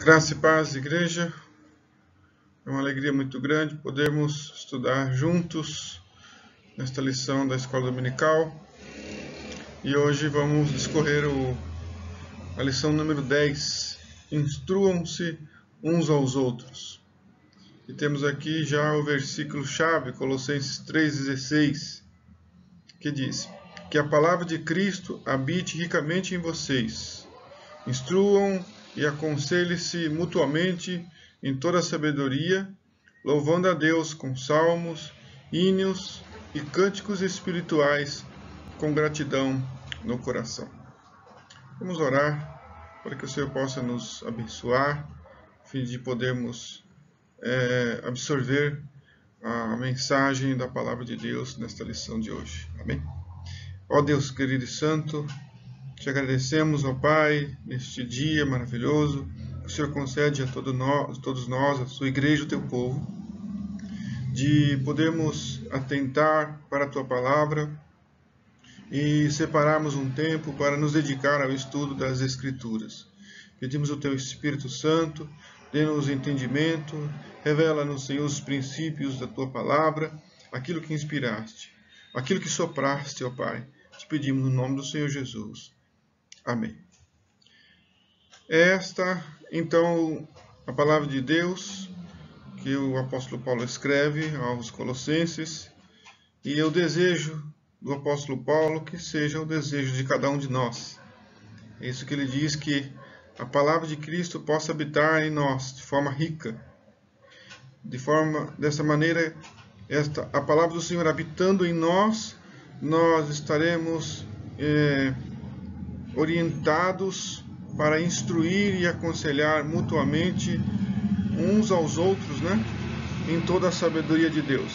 Graça e paz, igreja. É uma alegria muito grande podermos estudar juntos nesta lição da Escola Dominical. E hoje vamos discorrer a lição número 10. Instruam-se uns aos outros. E temos aqui já o versículo-chave, Colossenses 3,16, que diz: que a palavra de Cristo habite ricamente em vocês. Instruam e aconselhem-se mutuamente em toda a sabedoria, louvando a Deus com salmos, hinos e cânticos espirituais, com gratidão no coração. Vamos orar para que o Senhor possa nos abençoar, a fim de podermos absorver a mensagem da palavra de Deus nesta lição de hoje. Amém? Ó Deus querido e santo, te agradecemos, ó Pai, neste dia maravilhoso que o Senhor concede a todos nós, a sua igreja, o teu povo, de podermos atentar para a tua palavra e separarmos um tempo para nos dedicar ao estudo das Escrituras. Pedimos o teu Espírito Santo, dê-nos entendimento, revela-nos, Senhor, os princípios da tua palavra, aquilo que inspiraste, aquilo que sopraste, ó Pai. Te pedimos no nome do Senhor Jesus. Amém. Esta, então, a palavra de Deus que o apóstolo Paulo escreve aos Colossenses, e eu desejo do apóstolo Paulo que seja o desejo de cada um de nós. É isso que ele diz, que a palavra de Cristo possa habitar em nós de forma rica. Dessa maneira, a palavra do Senhor habitando em nós, nós estaremos orientados para instruir e aconselhar mutuamente uns aos outros, em toda a sabedoria de Deus.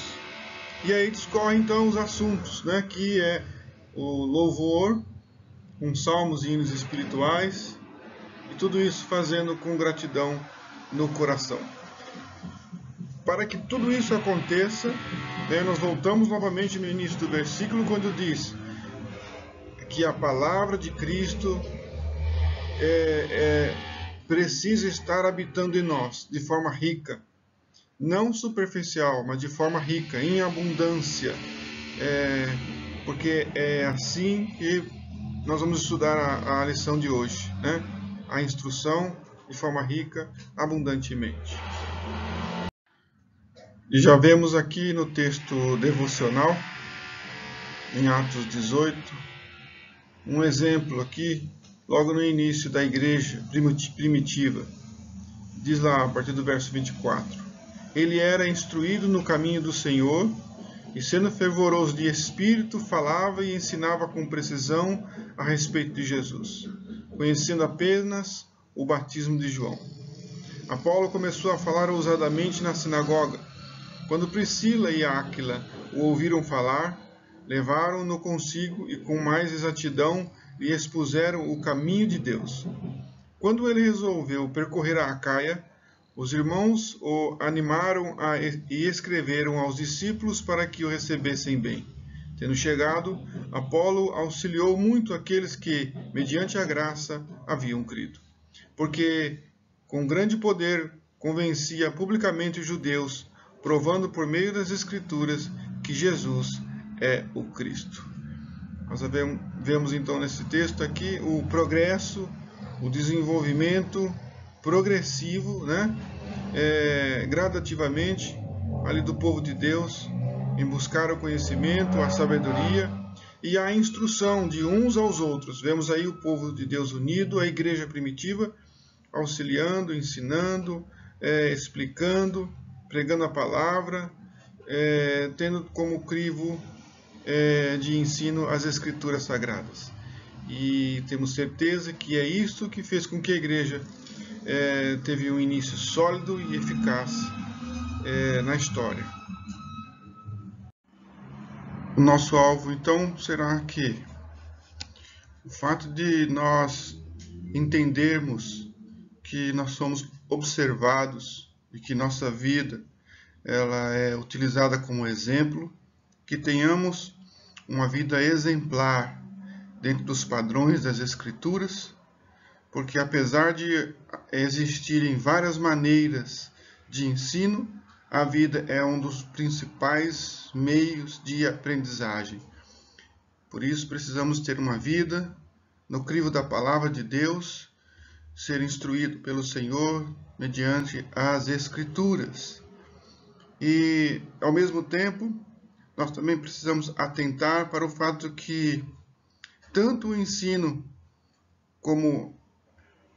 E aí discorrem então os assuntos, que é o louvor, com salmos e hinos espirituais, e tudo isso fazendo com gratidão no coração. Para que tudo isso aconteça, nós voltamos novamente no início do versículo, quando diz que a palavra de Cristo precisa estar habitando em nós de forma rica, não superficial, mas de forma rica, em abundância, porque é assim que nós vamos estudar a lição de hoje, a instrução de forma rica, abundantemente. E já vemos aqui no texto devocional, em Atos 18, um exemplo aqui, logo no início da igreja primitiva. Diz lá, a partir do verso 24. Ele era instruído no caminho do Senhor, e sendo fervoroso de espírito, falava e ensinava com precisão a respeito de Jesus, conhecendo apenas o batismo de João. Apolo começou a falar ousadamente na sinagoga. Quando Priscila e Áquila o ouviram falar, levaram-no consigo e com mais exatidão lhe expuseram o caminho de Deus. Quando ele resolveu percorrer a Acaia, os irmãos o animaram e escreveram aos discípulos para que o recebessem bem. Tendo chegado, Apolo auxiliou muito aqueles que, mediante a graça, haviam crido. Porque, com grande poder, convencia publicamente os judeus, provando por meio das Escrituras que Jesus é o Cristo. Nós vemos então nesse texto aqui o progresso, o desenvolvimento progressivo, gradativamente, ali do povo de Deus, em buscar o conhecimento, a sabedoria e a instrução de uns aos outros. Vemos aí o povo de Deus unido, a igreja primitiva, auxiliando, ensinando, explicando, pregando a palavra, tendo como crivo de ensino as Escrituras Sagradas. E temos certeza que é isso que fez com que a igreja teve um início sólido e eficaz na história. O nosso alvo, então, será que o fato de nós entendermos que nós somos observados e que nossa vida ela é utilizada como exemplo, que tenhamos uma vida exemplar dentro dos padrões das Escrituras, porque apesar de existirem várias maneiras de ensino, a vida é um dos principais meios de aprendizagem. Por isso, precisamos ter uma vida no crivo da palavra de Deus, ser instruído pelo Senhor mediante as Escrituras. E, ao mesmo tempo, nós também precisamos atentar para o fato que tanto o ensino, como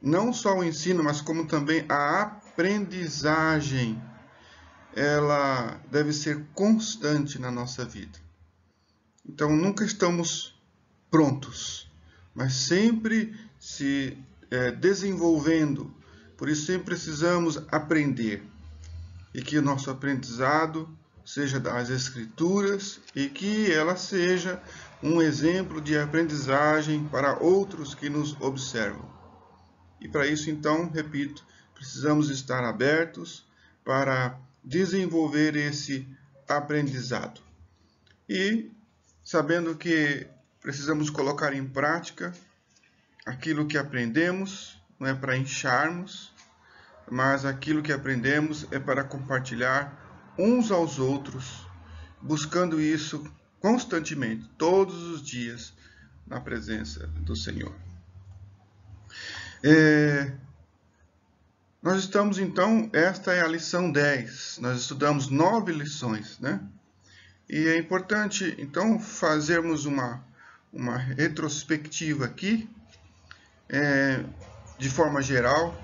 não só o ensino, mas como também a aprendizagem, ela deve ser constante na nossa vida. Então, nunca estamos prontos, mas sempre se desenvolvendo. Por isso, sempre precisamos aprender. E que o nosso aprendizado seja das Escrituras e que ela seja um exemplo de aprendizagem para outros que nos observam. E para isso, então, repito, precisamos estar abertos para desenvolver esse aprendizado. E sabendo que precisamos colocar em prática aquilo que aprendemos, não é para incharmos, mas aquilo que aprendemos é para compartilhar uns aos outros, buscando isso constantemente, todos os dias, na presença do Senhor. Nós estamos, então, esta é a lição 10. Nós estudamos 9 lições, né? E é importante, então, fazermos uma retrospectiva aqui, de forma geral,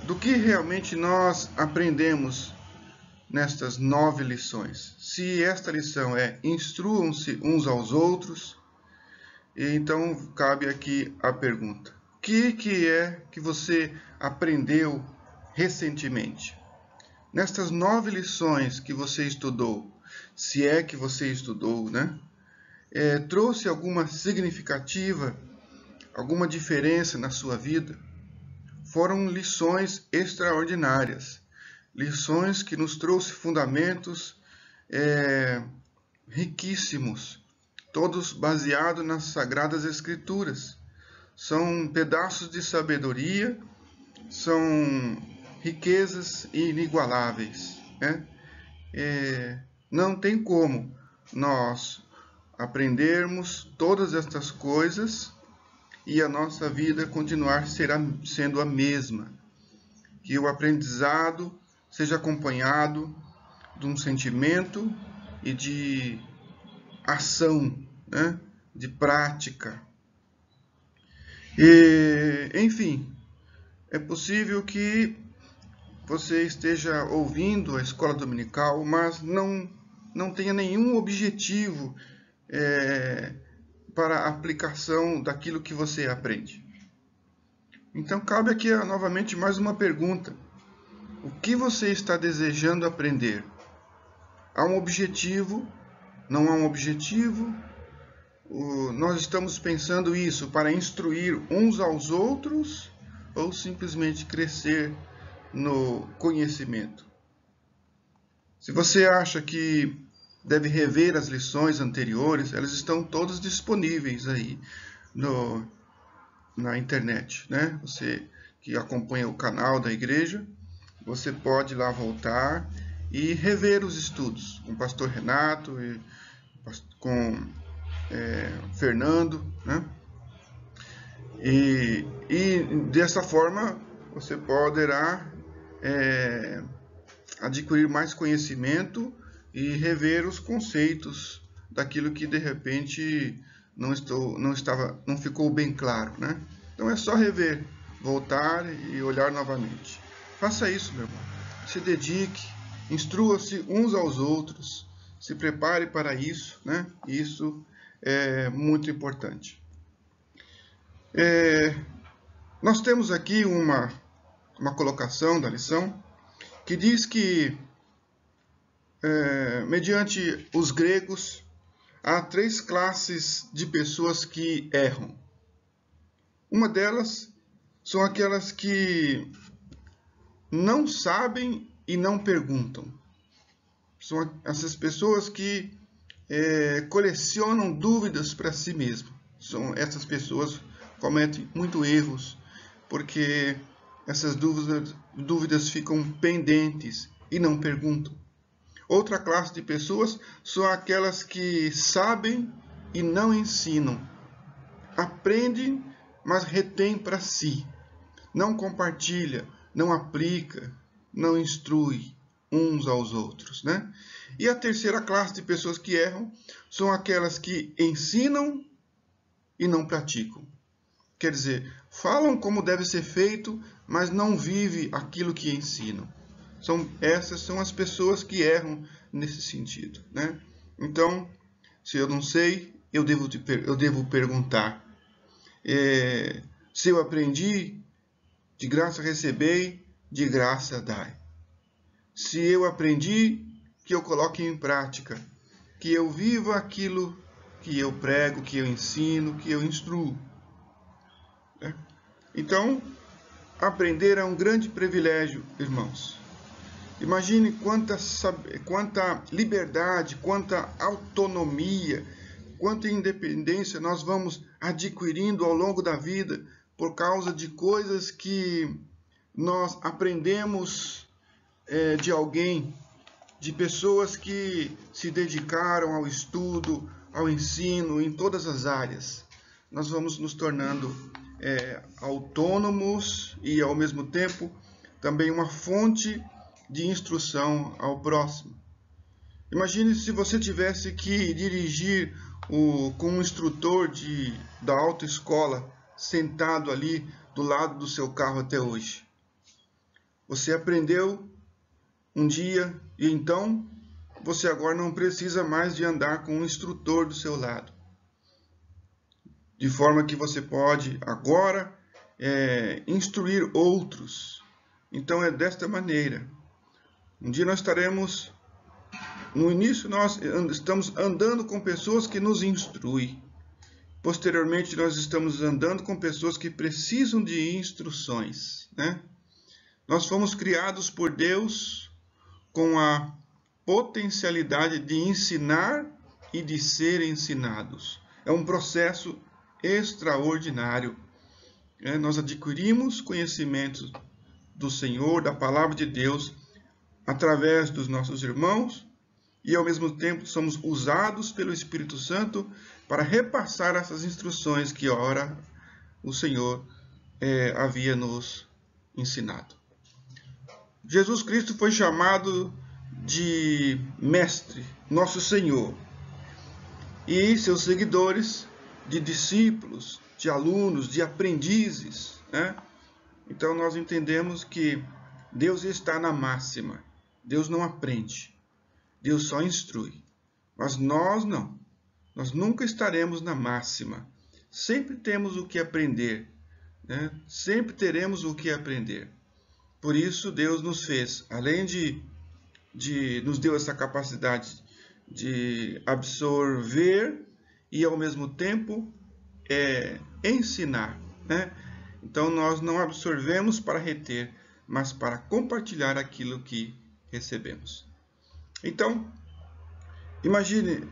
do que realmente nós aprendemos nestas 9 lições. Se esta lição é instruam-se uns aos outros, então cabe aqui a pergunta: o que é que você aprendeu recentemente? Nestas 9 lições que você estudou, se é que você estudou, né? Trouxe alguma significativa, alguma diferença na sua vida? Foram lições extraordinárias, lições que nos trouxe fundamentos riquíssimos, todos baseados nas Sagradas Escrituras. São pedaços de sabedoria, são riquezas inigualáveis, né? Não tem como nós aprendermos todas estas coisas e a nossa vida continuar sendo a mesma. Que o aprendizado seja acompanhado de um sentimento e de ação, né? De prática. E, enfim, é possível que você esteja ouvindo a escola dominical, mas não tenha nenhum objetivo para a aplicação daquilo que você aprende. Então, cabe aqui novamente mais uma pergunta. O que você está desejando aprender? Há um objetivo? Não há um objetivo? Nós estamos pensando isso para instruir uns aos outros ou simplesmente crescer no conhecimento? Se você acha que deve rever as lições anteriores, elas estão todas disponíveis aí na internet, né? Você que acompanha o canal da igreja, você pode lá voltar e rever os estudos com o pastor Renato e com Fernando, né? E dessa forma você poderá adquirir mais conhecimento e rever os conceitos daquilo que de repente não ficou bem claro, né? Então é só rever, voltar e olhar novamente. Faça isso, meu irmão. Se dedique, instrua-se uns aos outros, se prepare para isso, né? Isso é muito importante. Nós temos aqui uma colocação da lição que diz que, mediante os gregos, há 3 classes de pessoas que erram. Uma delas são aquelas que não sabem e não perguntam. São essas pessoas que colecionam dúvidas para si mesmas. Essas pessoas cometem muitos erros, porque essas dúvidas ficam pendentes e não perguntam. Outra classe de pessoas são aquelas que sabem e não ensinam. Aprendem, mas retém para si. Não compartilha, não aplica, não instrui uns aos outros, né? E a terceira classe de pessoas que erram são aquelas que ensinam e não praticam. Quer dizer, falam como deve ser feito, mas não vivem aquilo que ensinam. Essas são as pessoas que erram nesse sentido, né? Então, se eu não sei, eu devo perguntar. Se eu aprendi, de graça recebei, de graça dai. Se eu aprendi, que eu coloque em prática, que eu viva aquilo que eu prego, que eu ensino, que eu instruo. Né? Então, aprender é um grande privilégio, irmãos. Imagine quanta liberdade, quanta autonomia, quanta independência nós vamos adquirindo ao longo da vida por causa de coisas que nós aprendemos de alguém, de pessoas que se dedicaram ao estudo, ao ensino, em todas as áreas. Nós vamos nos tornando autônomos e, ao mesmo tempo, também uma fonte de instrução ao próximo. Imagine se você tivesse que dirigir com um instrutor da autoescola sentado ali do lado do seu carro até hoje. Você aprendeu um dia e então você agora não precisa mais de andar com um instrutor do seu lado. De forma que você pode agora instruir outros. Então é desta maneira. Um dia nós estaremos, no início nós estamos andando com pessoas que nos instruem. Posteriormente nós estamos andando com pessoas que precisam de instruções, né? Nós fomos criados por Deus com a potencialidade de ensinar e de ser ensinados. É um processo extraordinário. Nós adquirimos conhecimento do Senhor, da palavra de Deus, através dos nossos irmãos, e ao mesmo tempo somos usados pelo Espírito Santo para repassar essas instruções que ora o Senhor havia nos ensinado. Jesus Cristo foi chamado de Mestre, nosso Senhor, e seus seguidores de discípulos, de alunos, de aprendizes, né? Então nós entendemos que Deus está na máxima. Deus não aprende. Deus só instrui. Mas nós não. Nós nunca estaremos na máxima. Sempre temos o que aprender, né? Sempre teremos o que aprender. Por isso Deus nos fez, além de nos deu essa capacidade de absorver e ao mesmo tempo ensinar, né? Então nós não absorvemos para reter, mas para compartilhar aquilo que recebemos. Então, imagine,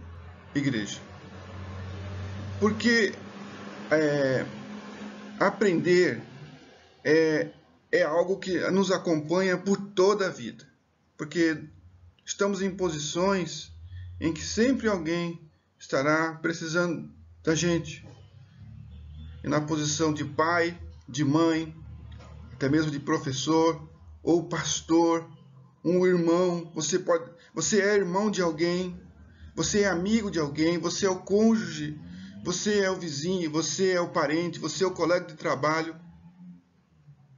igreja, porque aprender é algo que nos acompanha por toda a vida, porque estamos em posições em que sempre alguém estará precisando da gente. E na posição de pai, de mãe, até mesmo de professor ou pastor, um irmão, você é irmão de alguém, você é amigo de alguém, você é o cônjuge, você é o vizinho, você é o parente, você é o colega de trabalho.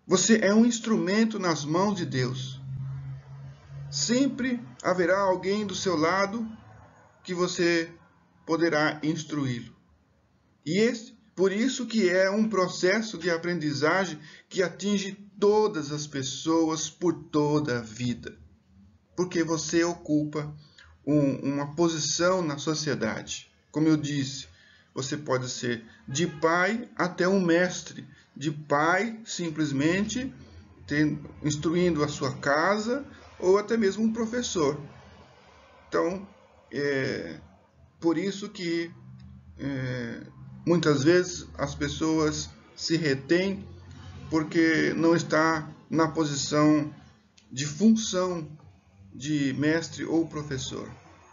Você é um instrumento nas mãos de Deus. Sempre haverá alguém do seu lado que você poderá instruí-lo. E por isso que é um processo de aprendizagem que atinge todas as pessoas por toda a vida. Porque você ocupa uma posição na sociedade. Como eu disse, você pode ser de pai até um mestre. De pai, simplesmente instruindo a sua casa, ou até mesmo um professor. Então, por isso que muitas vezes as pessoas se retêm porque não está na posição de função de mestre ou professor.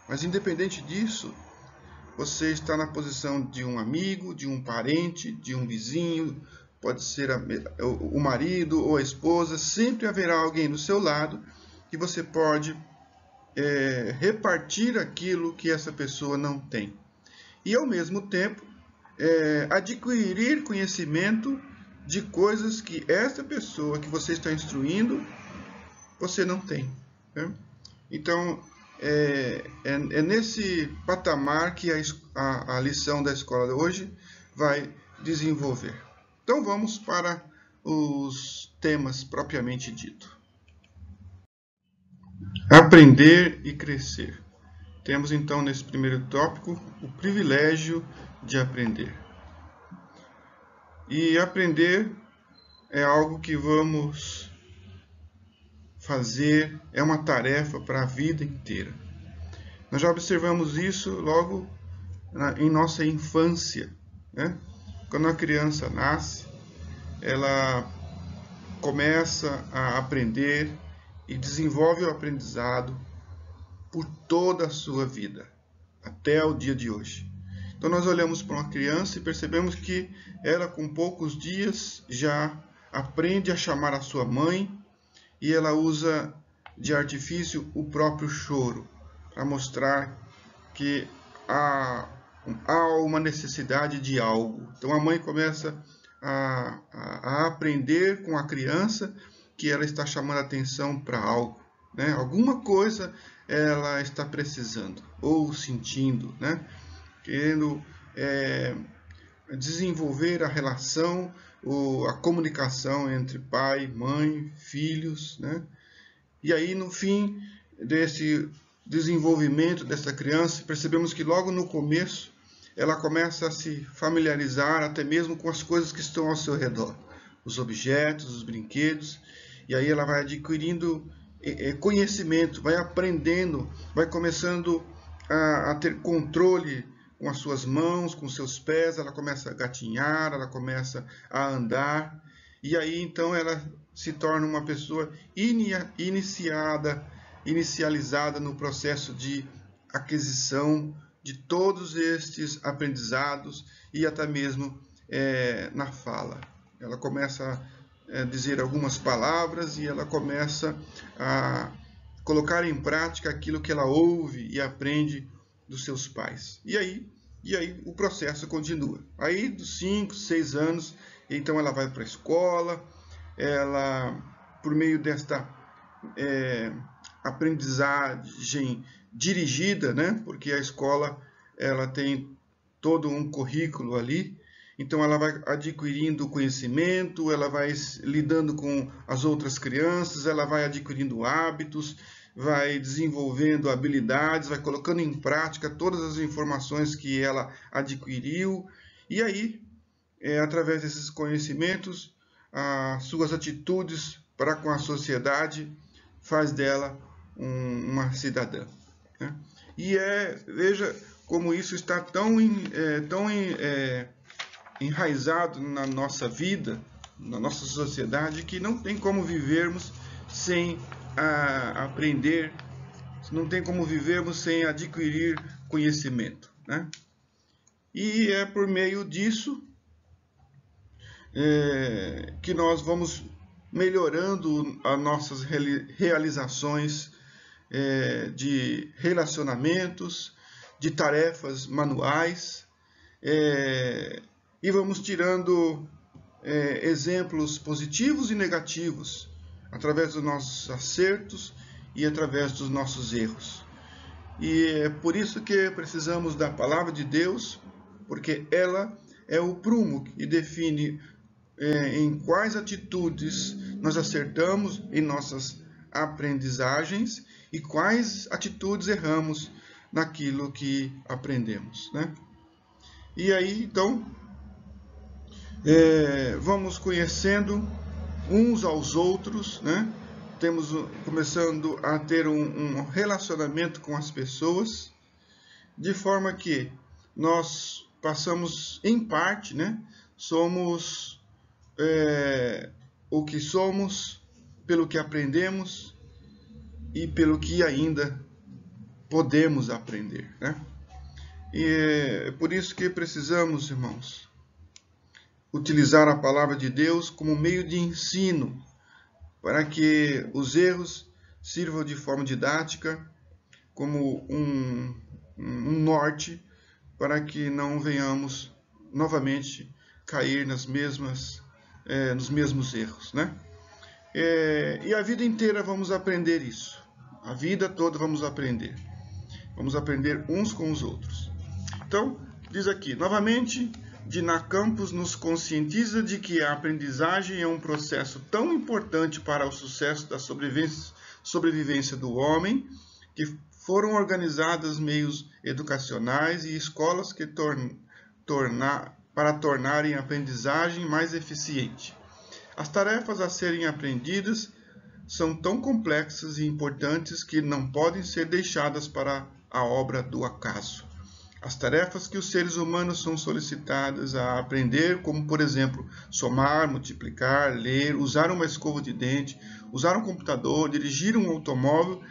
Mas independente disso, você está na posição de um amigo, de um parente, de um vizinho, pode ser o marido ou a esposa, sempre haverá alguém do seu lado que você pode repartir aquilo que essa pessoa não tem. E ao mesmo tempo, adquirir conhecimento de coisas que essa pessoa que você está instruindo, você não tem. Né? Então, é nesse patamar que a lição da escola de hoje vai desenvolver. Então, vamos para os temas propriamente dito. Aprender e crescer. Temos então nesse primeiro tópico o privilégio de aprender. E aprender é algo que vamos fazer, é uma tarefa para a vida inteira. Nós já observamos isso logo em nossa infância, né? Quando a criança nasce, ela começa a aprender e desenvolve o aprendizado por toda a sua vida, até o dia de hoje. Então nós olhamos para uma criança e percebemos que ela com poucos dias já aprende a chamar a sua mãe e ela usa de artifício o próprio choro para mostrar que há uma necessidade de algo. Então a mãe começa a aprender com a criança que ela está chamando a atenção para algo, né? Alguma coisa ela está precisando ou sentindo, né? Querendo desenvolver a relação, a comunicação entre pai, mãe, filhos, né? E aí no fim desse desenvolvimento dessa criança, percebemos que logo no começo ela começa a se familiarizar até mesmo com as coisas que estão ao seu redor, os objetos, os brinquedos, e aí ela vai adquirindo conhecimento, vai aprendendo, vai começando a ter controle com as suas mãos, com seus pés, ela começa a gatinhar, ela começa a andar, e aí então ela se torna uma pessoa inicializada no processo de aquisição de todos estes aprendizados e até mesmo na fala. Ela começa a dizer algumas palavras e ela começa a colocar em prática aquilo que ela ouve e aprende dos seus pais. E aí o processo continua. Aí dos 5, 6 anos, então ela vai para a escola, ela, por meio desta aprendizagem dirigida, né? Porque a escola ela tem todo um currículo ali, então ela vai adquirindo conhecimento, ela vai lidando com as outras crianças, ela vai adquirindo hábitos, vai desenvolvendo habilidades, vai colocando em prática todas as informações que ela adquiriu, e aí, através desses conhecimentos, as suas atitudes para com a sociedade faz dela uma cidadã. Né? E veja como isso está tão enraizado na nossa vida, na nossa sociedade, que não tem como vivermos sem aprender, não tem como vivermos sem adquirir conhecimento. Né? E é por meio disso que nós vamos melhorando as nossas realizações de relacionamentos, de tarefas manuais, e vamos tirando exemplos positivos e negativos através dos nossos acertos e através dos nossos erros. E é por isso que precisamos da palavra de Deus, porque ela é o prumo que define em quais atitudes nós acertamos em nossas aprendizagens e quais atitudes erramos naquilo que aprendemos, né? E aí, então, vamos conhecendo uns aos outros, né? Começando a ter um relacionamento com as pessoas, de forma que nós passamos, em parte, né? Somos o que somos, pelo que aprendemos e pelo que ainda podemos aprender, né? E é por isso que precisamos, irmãos, utilizar a palavra de Deus como meio de ensino, para que os erros sirvam de forma didática, como um norte, para que não venhamos novamente cair nos mesmos erros, né? E a vida inteira vamos aprender isso. A vida toda vamos aprender. Vamos aprender uns com os outros. Então, diz aqui, novamente, Dina Campos nos conscientiza de que a aprendizagem é um processo tão importante para o sucesso da sobrevivência do homem, que foram organizados meios educacionais e escolas que para tornarem a aprendizagem mais eficiente. As tarefas a serem aprendidas são tão complexas e importantes que não podem ser deixadas para a obra do acaso. As tarefas que os seres humanos são solicitados a aprender, como, por exemplo, somar, multiplicar, ler, usar uma escova de dente, usar um computador, dirigir um automóvel,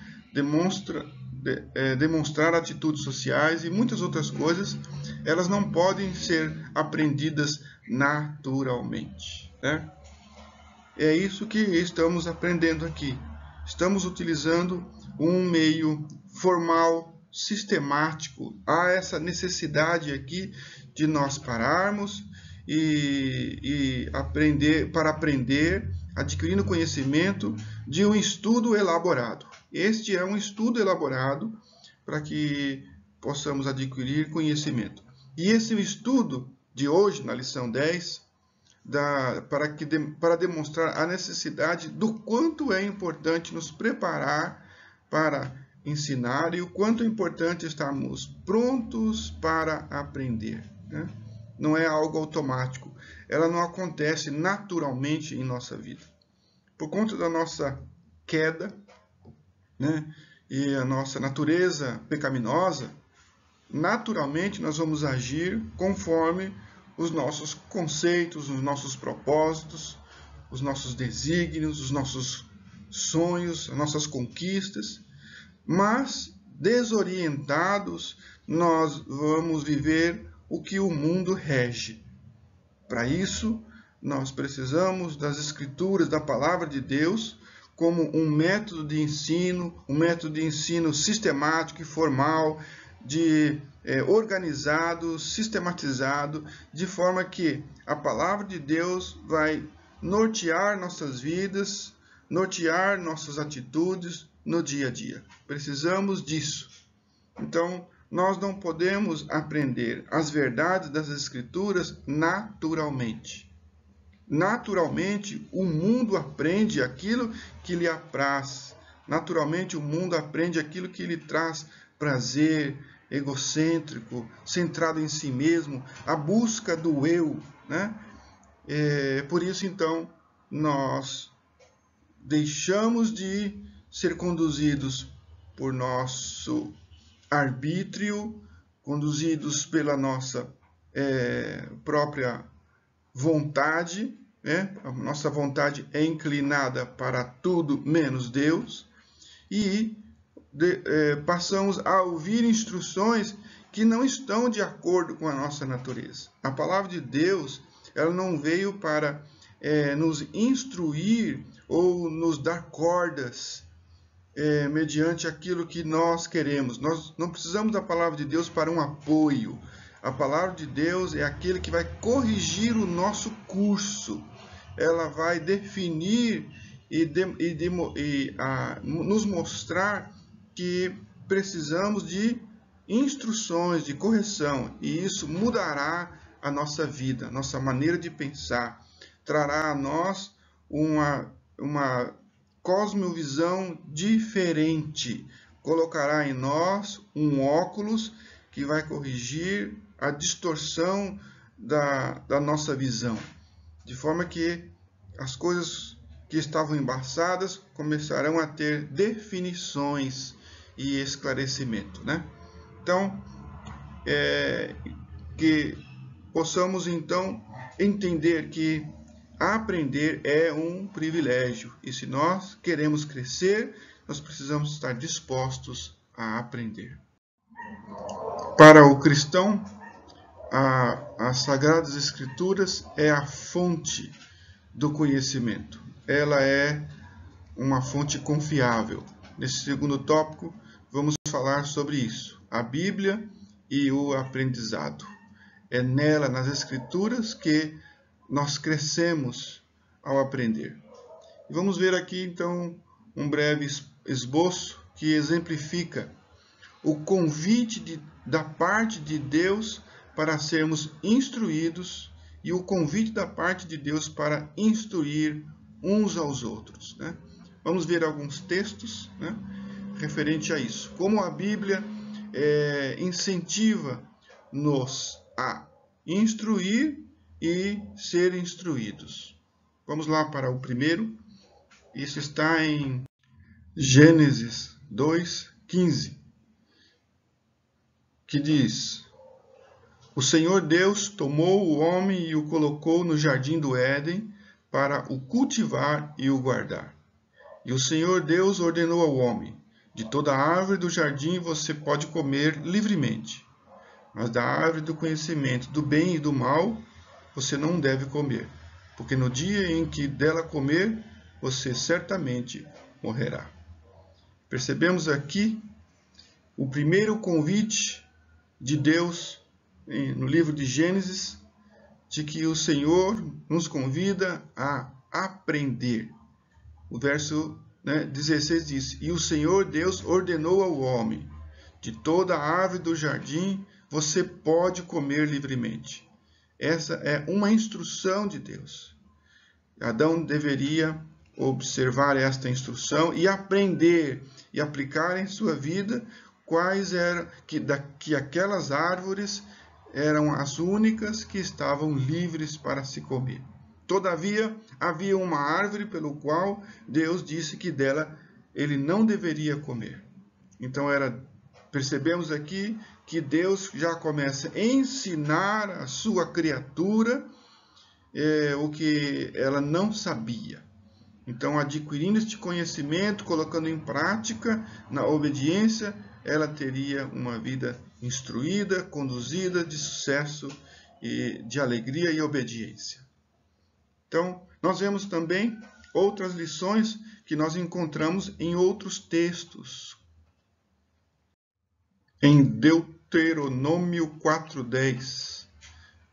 demonstrar atitudes sociais e muitas outras coisas, elas não podem ser aprendidas naturalmente, né? É isso que estamos aprendendo aqui. Estamos utilizando um meio formal, sistemático. Há essa necessidade aqui de nós pararmos e aprender, adquirindo conhecimento de um estudo elaborado. Este é um estudo elaborado para que possamos adquirir conhecimento. E esse estudo de hoje, na lição 10, para demonstrar a necessidade do quanto é importante nos preparar para ensinar e o quanto é importante estarmos prontos para aprender, né? Não é algo automático, ela não acontece naturalmente em nossa vida. Por conta da nossa queda, né, e a nossa natureza pecaminosa, naturalmente nós vamos agir conforme os nossos conceitos, os nossos propósitos, os nossos desígnios, os nossos sonhos, as nossas conquistas. Mas, desorientados, nós vamos viver o que o mundo rege. Para isso, nós precisamos das Escrituras, da Palavra de Deus, como um método de ensino sistemático e formal, organizado, sistematizado, de forma que a Palavra de Deus vai nortear nossas vidas, nortear nossas atitudes no dia a dia. Precisamos disso. Então, nós não podemos aprender as verdades das Escrituras naturalmente. Naturalmente, o mundo aprende aquilo que lhe apraz. Naturalmente, o mundo aprende aquilo que lhe traz prazer, egocêntrico, centrado em si mesmo, a busca do eu, né? Por isso, então, nós deixamos de ser conduzidos por nosso arbítrio, conduzidos pela nossa própria vontade, né? A nossa vontade é inclinada para tudo menos Deus, e passamos a ouvir instruções que não estão de acordo com a nossa natureza. A palavra de Deus, ela não veio para nos instruir ou nos dar cordas mediante aquilo que nós queremos. Nós não precisamos da palavra de Deus para um apoio. A palavra de Deus é aquele que vai corrigir o nosso curso. Ela vai definir nos mostrar que precisamos de instruções, de correção. E isso mudará a nossa vida, nossa maneira de pensar. Trará a nós uma cosmovisão diferente. Colocará em nós um óculos que vai corrigir a distorção da nossa visão. De forma que as coisas que estavam embaçadas começarão a ter definições e esclarecimento, né? Então, que possamos então entender que aprender é um privilégio. E se nós queremos crescer, nós precisamos estar dispostos a aprender. Para o cristão, as Sagradas Escrituras é a fonte do conhecimento. Ela é uma fonte confiável. Nesse segundo tópico, vamos falar sobre isso. A Bíblia e o aprendizado. É nela, nas Escrituras, que nós crescemos ao aprender. E vamos ver aqui, então, um breve esboço que exemplifica o convite da parte de Deus para sermos instruídos e o convite da parte de Deus para instruir uns aos outros, né? Vamos ver alguns textos, né, referente a isso. Como a Bíblia incentiva-nos a instruir e ser instruídos. Vamos lá para o primeiro. Isso está em Gênesis 2:15, que diz: O Senhor Deus tomou o homem e o colocou no jardim do Éden para o cultivar e o guardar. E o Senhor Deus ordenou ao homem: De toda árvore do jardim você pode comer livremente, mas da árvore do conhecimento do bem e do mal você não deve comer, porque no dia em que dela comer, você certamente morrerá. Percebemos aqui o primeiro convite de Deus no livro de Gênesis, de que o Senhor nos convida a aprender. O verso 16 diz: E o Senhor Deus ordenou ao homem: De toda a árvore do jardim você pode comer livremente. Essa é uma instrução de Deus. Adão deveria observar esta instrução e aprender e aplicar em sua vida quais eram que aquelas árvores eram as únicas que estavam livres para se comer. Todavia, havia uma árvore pelo qual Deus disse que dela ele não deveria comer. Então, percebemos aqui que Deus já começa a ensinar a sua criatura o que ela não sabia. Então, adquirindo este conhecimento, colocando em prática, na obediência, ela teria uma vida instruída, conduzida, de sucesso, e de alegria e obediência. Então, nós vemos também outras lições que nós encontramos em outros textos. Em Deuteronômio 4:10,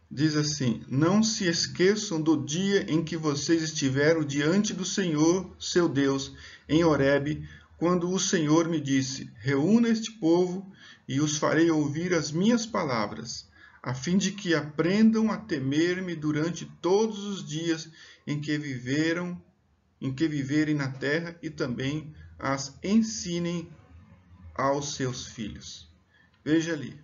diz assim: Não se esqueçam do dia em que vocês estiveram diante do Senhor, seu Deus, em Horebe, quando o Senhor me disse: Reúna este povo e os farei ouvir as minhas palavras, a fim de que aprendam a temer-me durante todos os dias em que viverem na terra, e também as ensinem aos seus filhos. Veja ali,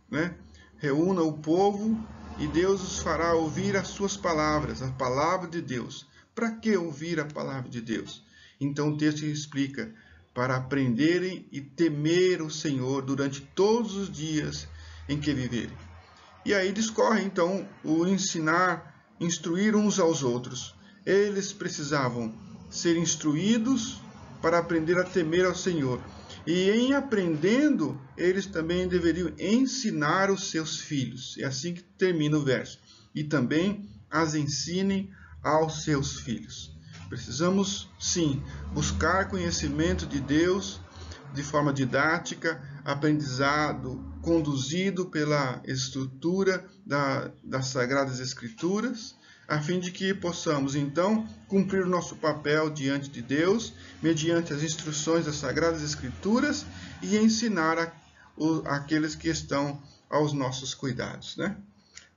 né? Reúna o povo e Deus os fará ouvir as suas palavras, a palavra de Deus. Para que ouvir a palavra de Deus? Então o texto explica: para aprenderem e temer o Senhor durante todos os dias em que viverem. E aí discorre então o instruir uns aos outros. Eles precisavam ser instruídos para aprender a temer ao Senhor. E em aprendendo, eles também deveriam ensinar os seus filhos. É assim que termina o verso. E também as ensinem aos seus filhos. Precisamos, sim, buscar conhecimento de Deus de forma didática, aprendizado conduzido pela estrutura das Sagradas Escrituras, a fim de que possamos, então, cumprir o nosso papel diante de Deus, mediante as instruções das Sagradas Escrituras, e ensinar aqueles que estão aos nossos cuidados, né?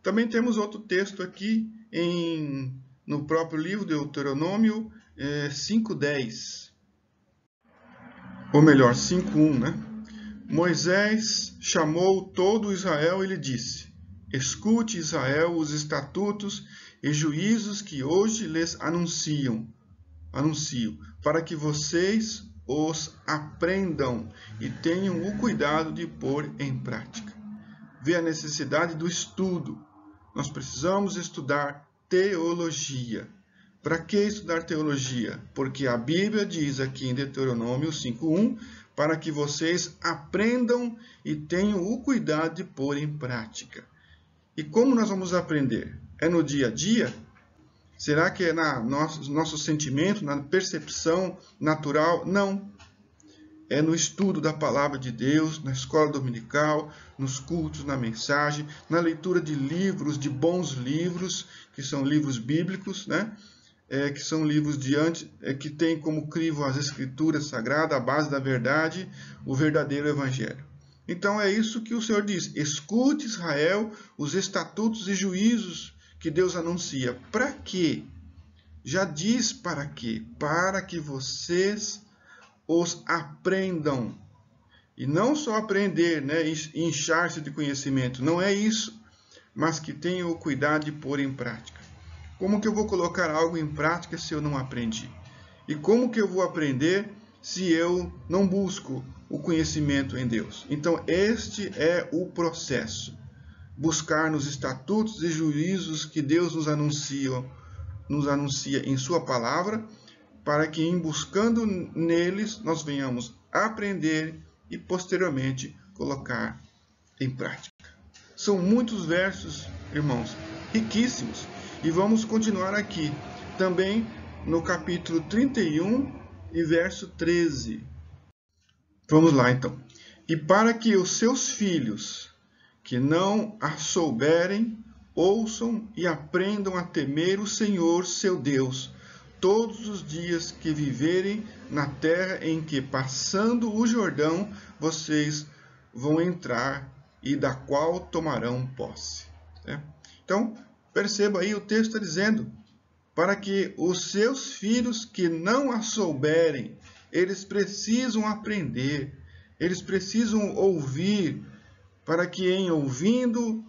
Também temos outro texto aqui no próprio livro de Deuteronômio 5:10. Ou melhor, 5:1, né? Moisés chamou todo Israel e lhe disse: Escute, Israel, os estatutos e juízos que hoje lhes anuncio, para que vocês os aprendam e tenham o cuidado de pôr em prática. Vê a necessidade do estudo. Nós precisamos estudar teologia. Para que estudar teologia? Porque a Bíblia diz aqui em Deuteronômio 5:1, para que vocês aprendam e tenham o cuidado de pôr em prática. E como nós vamos aprender? É no dia a dia? Será que é nosso sentimento, na percepção natural? Não. É no estudo da palavra de Deus, na escola dominical, nos cultos, na mensagem, na leitura de livros, de bons livros, que são livros bíblicos, né? Que são livros que têm como crivo as escrituras sagradas, a base da verdade, o verdadeiro evangelho. Então é isso que o Senhor diz: escute, Israel, os estatutos e juízos que Deus anuncia. Para quê? Já diz para quê? Para que vocês os aprendam. E não só aprender, né, inchar-se de conhecimento, não é isso, mas que tenham o cuidado de pôr em prática. Como que eu vou colocar algo em prática se eu não aprendi? E como que eu vou aprender se eu não busco o conhecimento em Deus? Então, este é o processo. Buscar nos estatutos e juízos que Deus nos anuncia em sua palavra, para que, em buscando neles, nós venhamos aprender e, posteriormente, colocar em prática. São muitos versos, irmãos, riquíssimos. E vamos continuar aqui, também no capítulo 31 e verso 13. Vamos lá, então. E para que os seus filhos, que não a souberem, ouçam e aprendam a temer o Senhor, seu Deus, todos os dias que viverem na terra em que, passando o Jordão, vocês vão entrar e da qual tomarão posse. Então, perceba aí, o texto está dizendo, para que os seus filhos que não a souberem, eles precisam aprender, eles precisam ouvir, para que em ouvindo,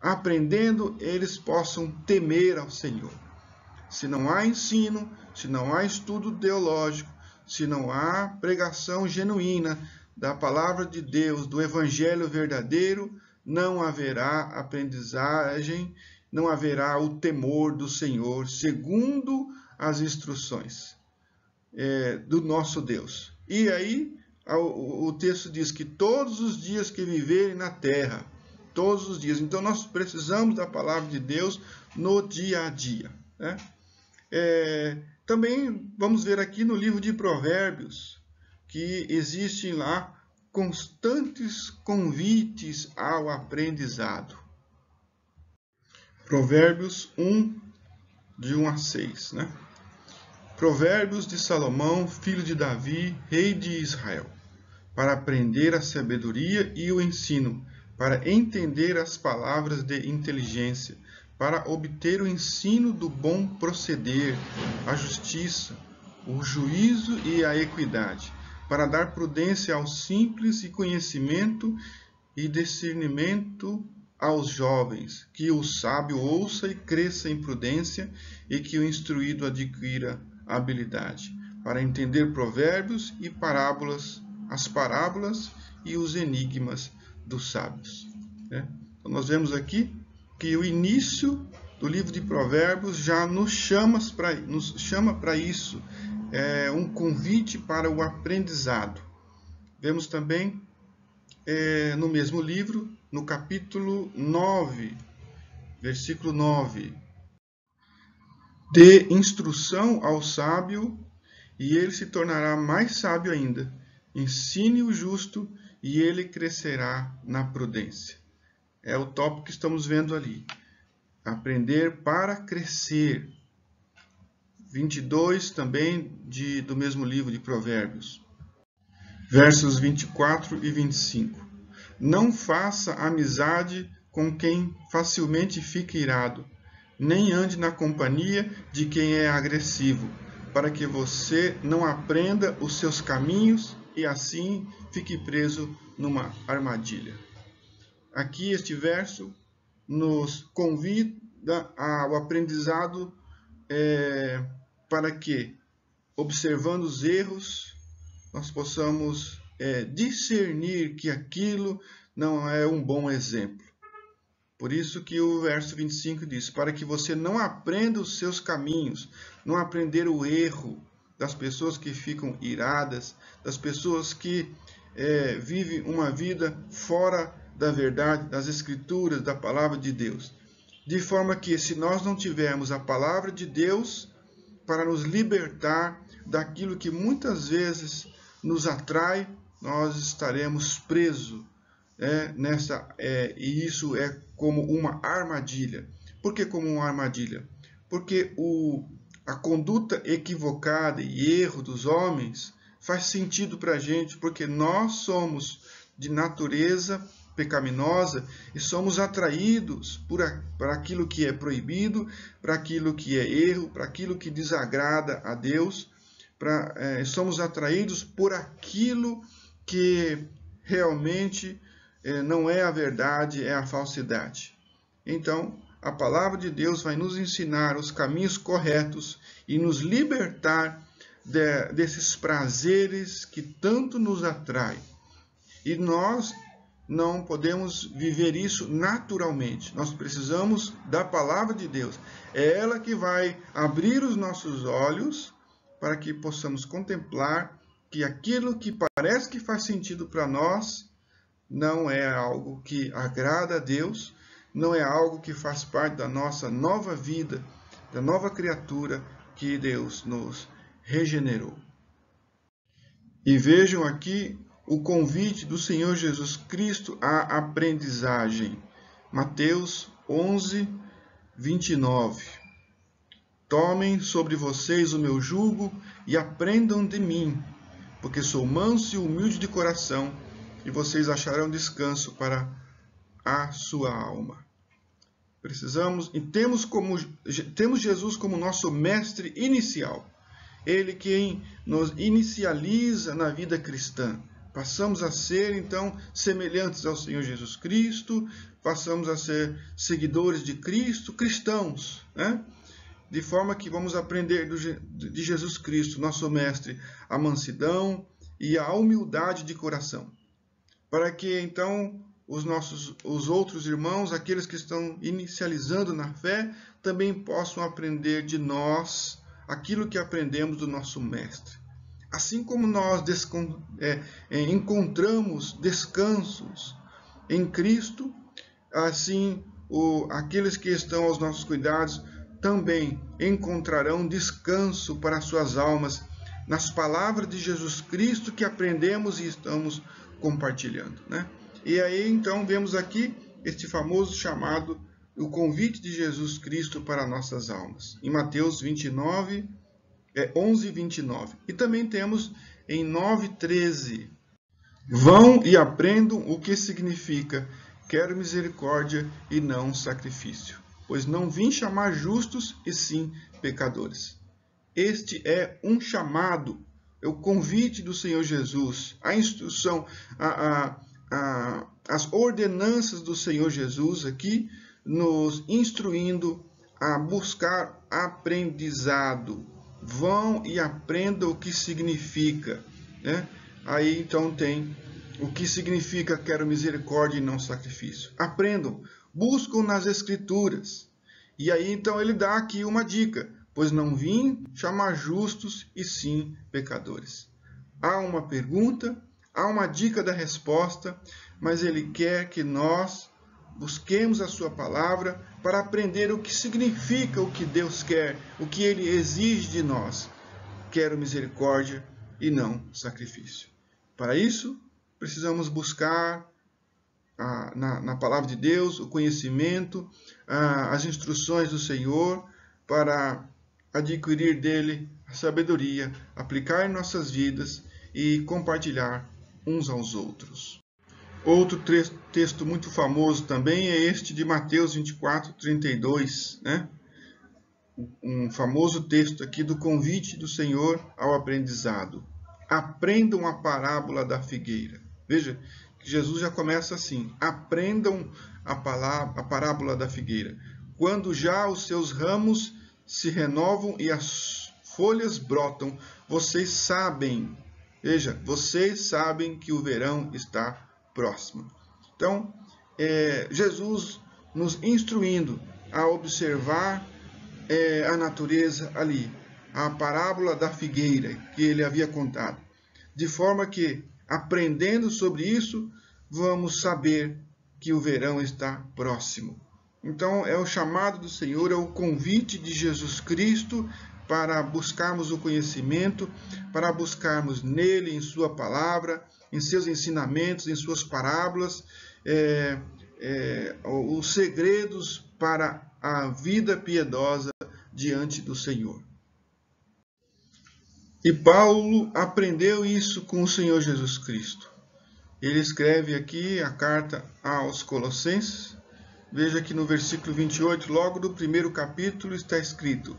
aprendendo, eles possam temer ao Senhor. Se não há ensino, se não há estudo teológico, se não há pregação genuína da palavra de Deus, do evangelho verdadeiro, não haverá aprendizagem, não haverá o temor do Senhor, segundo as instruções do nosso Deus. E aí o texto diz que todos os dias que viverem na terra, todos os dias. Então nós precisamos da palavra de Deus no dia a dia, né? Também vamos ver aqui no livro de Provérbios que existem lá constantes convites ao aprendizado. Provérbios 1, de 1 a 6, né? Provérbios de Salomão, filho de Davi, rei de Israel, para aprender a sabedoria e o ensino, para entender as palavras de inteligência, para obter o ensino do bom proceder, a justiça, o juízo e a equidade, para dar prudência aos simples e conhecimento e discernimento aos jovens, que o sábio ouça e cresça em prudência, e que o instruído adquira habilidade, para entender provérbios e parábolas, as parábolas e os enigmas dos sábios. Então nós vemos aqui que o início do livro de Provérbios já nos chama para isso, um convite para o aprendizado. Vemos também no mesmo livro, no capítulo 9, versículo 9, dê instrução ao sábio e ele se tornará mais sábio ainda. Ensine o justo e ele crescerá na prudência. É o tópico que estamos vendo ali. Aprender para crescer. 22 também do mesmo livro de Provérbios. Versos 24 e 25. Não faça amizade com quem facilmente fica irado, nem ande na companhia de quem é agressivo, para que você não aprenda os seus caminhos e assim fique preso numa armadilha. Aqui este verso nos convida ao aprendizado para que, observando os erros, nós possamos discernir que aquilo não é um bom exemplo. Por isso que o verso 25 diz, para que você não aprenda os seus caminhos, não aprender o erro das pessoas que ficam iradas, das pessoas que vivem uma vida fora da verdade, das Escrituras, da palavra de Deus. De forma que, se nós não tivermos a palavra de Deus para nos libertar daquilo que muitas vezes nos atrai, nós estaremos presos e isso é como uma armadilha. Por que como uma armadilha? Porque a conduta equivocada e erro dos homens faz sentido para a gente, porque nós somos de natureza pecaminosa e somos atraídos para aquilo que é proibido, para aquilo que é erro, para aquilo que desagrada a Deus, somos atraídos por aquilo que realmente não é a verdade, é a falsidade. Então, a palavra de Deus vai nos ensinar os caminhos corretos e nos libertar desses prazeres que tanto nos atraem. E nós não podemos viver isso naturalmente. Nós precisamos da palavra de Deus. É ela que vai abrir os nossos olhos para que possamos contemplar que aquilo que parece que faz sentido para nós não é algo que agrada a Deus, não é algo que faz parte da nossa nova vida, da nova criatura que Deus nos regenerou. E vejam aqui o convite do Senhor Jesus Cristo à aprendizagem. Mateus 11, 29. Tomem sobre vocês o meu jugo e aprendam de mim, porque sou manso e humilde de coração, e vocês acharão descanso para a sua alma. Precisamos e temos Jesus como nosso mestre inicial. Ele quem nos inicializa na vida cristã. Passamos a ser, então, semelhantes ao Senhor Jesus Cristo, passamos a ser seguidores de Cristo, cristãos, né? De forma que vamos aprender de Jesus Cristo, nosso mestre, a mansidão e a humildade de coração. Para que, então, os outros irmãos, aqueles que estão inicializando na fé, também possam aprender de nós aquilo que aprendemos do nosso mestre. Assim como nós encontramos descansos em Cristo, assim aqueles que estão aos nossos cuidados também encontrarão descanso para suas almas nas palavras de Jesus Cristo que aprendemos e estamos compartilhando, né? E aí então vemos aqui este famoso chamado, o convite de Jesus Cristo para nossas almas, em Mateus 11, 29. E também temos em 9:13. Vão e aprendam o que significa quero misericórdia e não sacrifício, pois não vim chamar justos e sim pecadores. Este é um chamado, é o convite do Senhor Jesus, a instrução, as ordenanças do Senhor Jesus aqui, nos instruindo a buscar aprendizado. Vão e aprendam o que significa, né? Aí então tem o que significa quero misericórdia e não sacrifício. Aprendam, buscam nas Escrituras. E aí então ele dá aqui uma dica, pois não vim chamar justos e sim pecadores. Há uma pergunta, há uma dica da resposta, mas ele quer que nós busquemos a sua palavra para aprender o que significa o que Deus quer, o que ele exige de nós. Quero misericórdia e não sacrifício. Para isso, precisamos buscar na palavra de Deus o conhecimento, as instruções do Senhor para adquirir dele a sabedoria, aplicar em nossas vidas e compartilhar uns aos outros. Outro texto muito famoso também é este de Mateus 24, 32, né? Um famoso texto aqui do convite do Senhor ao aprendizado. Aprendam a parábola da figueira. Veja que Jesus já começa assim. Aprendam a parábola da figueira. Quando já os seus ramos se renovam e as folhas brotam, vocês sabem, veja, vocês sabem que o verão está próximo. Então, Jesus nos instruindo a observar a natureza ali, a parábola da figueira que ele havia contado. De forma que, aprendendo sobre isso, vamos saber que o verão está próximo. Então, é o chamado do Senhor, é o convite de Jesus Cristo para buscarmos o conhecimento, para buscarmos nele, em sua palavra, em seus ensinamentos, em suas parábolas, os segredos para a vida piedosa diante do Senhor. E Paulo aprendeu isso com o Senhor Jesus Cristo. Ele escreve aqui a carta aos Colossenses. Veja que no versículo 28, logo do primeiro capítulo, está escrito: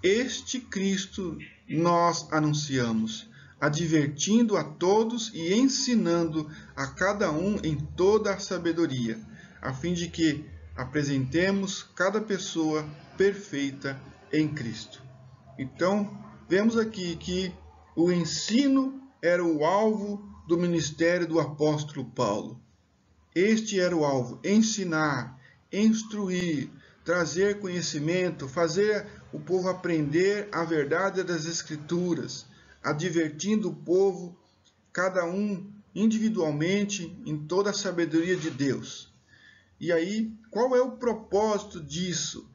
Este Cristo nós anunciamos, advertindo a todos e ensinando a cada um em toda a sabedoria, a fim de que apresentemos cada pessoa perfeita em Cristo. Então, vemos aqui que o ensino era o alvo do ministério do apóstolo Paulo. Este era o alvo: ensinar, instruir, trazer conhecimento, fazer o povo aprender a verdade das Escrituras, advertindo o povo, cada um individualmente, em toda a sabedoria de Deus. E aí, qual é o propósito disso?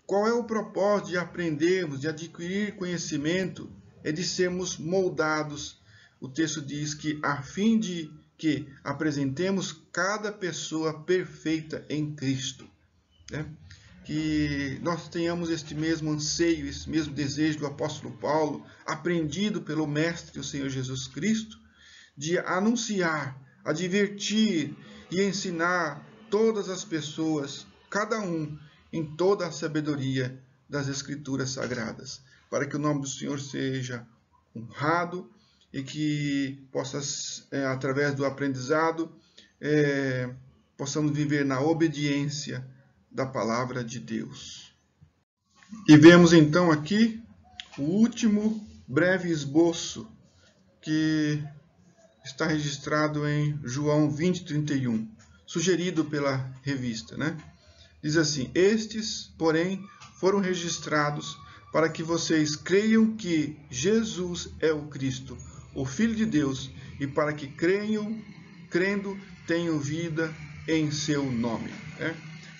Qual é o propósito de aprendermos, de adquirir conhecimento? É de sermos moldados. O texto diz que a fim de que apresentemos cada pessoa perfeita em Cristo. Que nós tenhamos este mesmo anseio, esse mesmo desejo do apóstolo Paulo, aprendido pelo Mestre, o Senhor Jesus Cristo, de anunciar, advertir e ensinar todas as pessoas, cada um, em toda a sabedoria das Escrituras Sagradas, para que o nome do Senhor seja honrado e que possa, através do aprendizado, possamos viver na obediência da palavra de Deus. E vemos então aqui o último breve esboço que está registrado em João 20:31, sugerido pela revista, Diz assim: Estes, porém, foram registrados para que vocês creiam que Jesus é o Cristo, o Filho de Deus, e para que crendo, tenham vida em seu nome.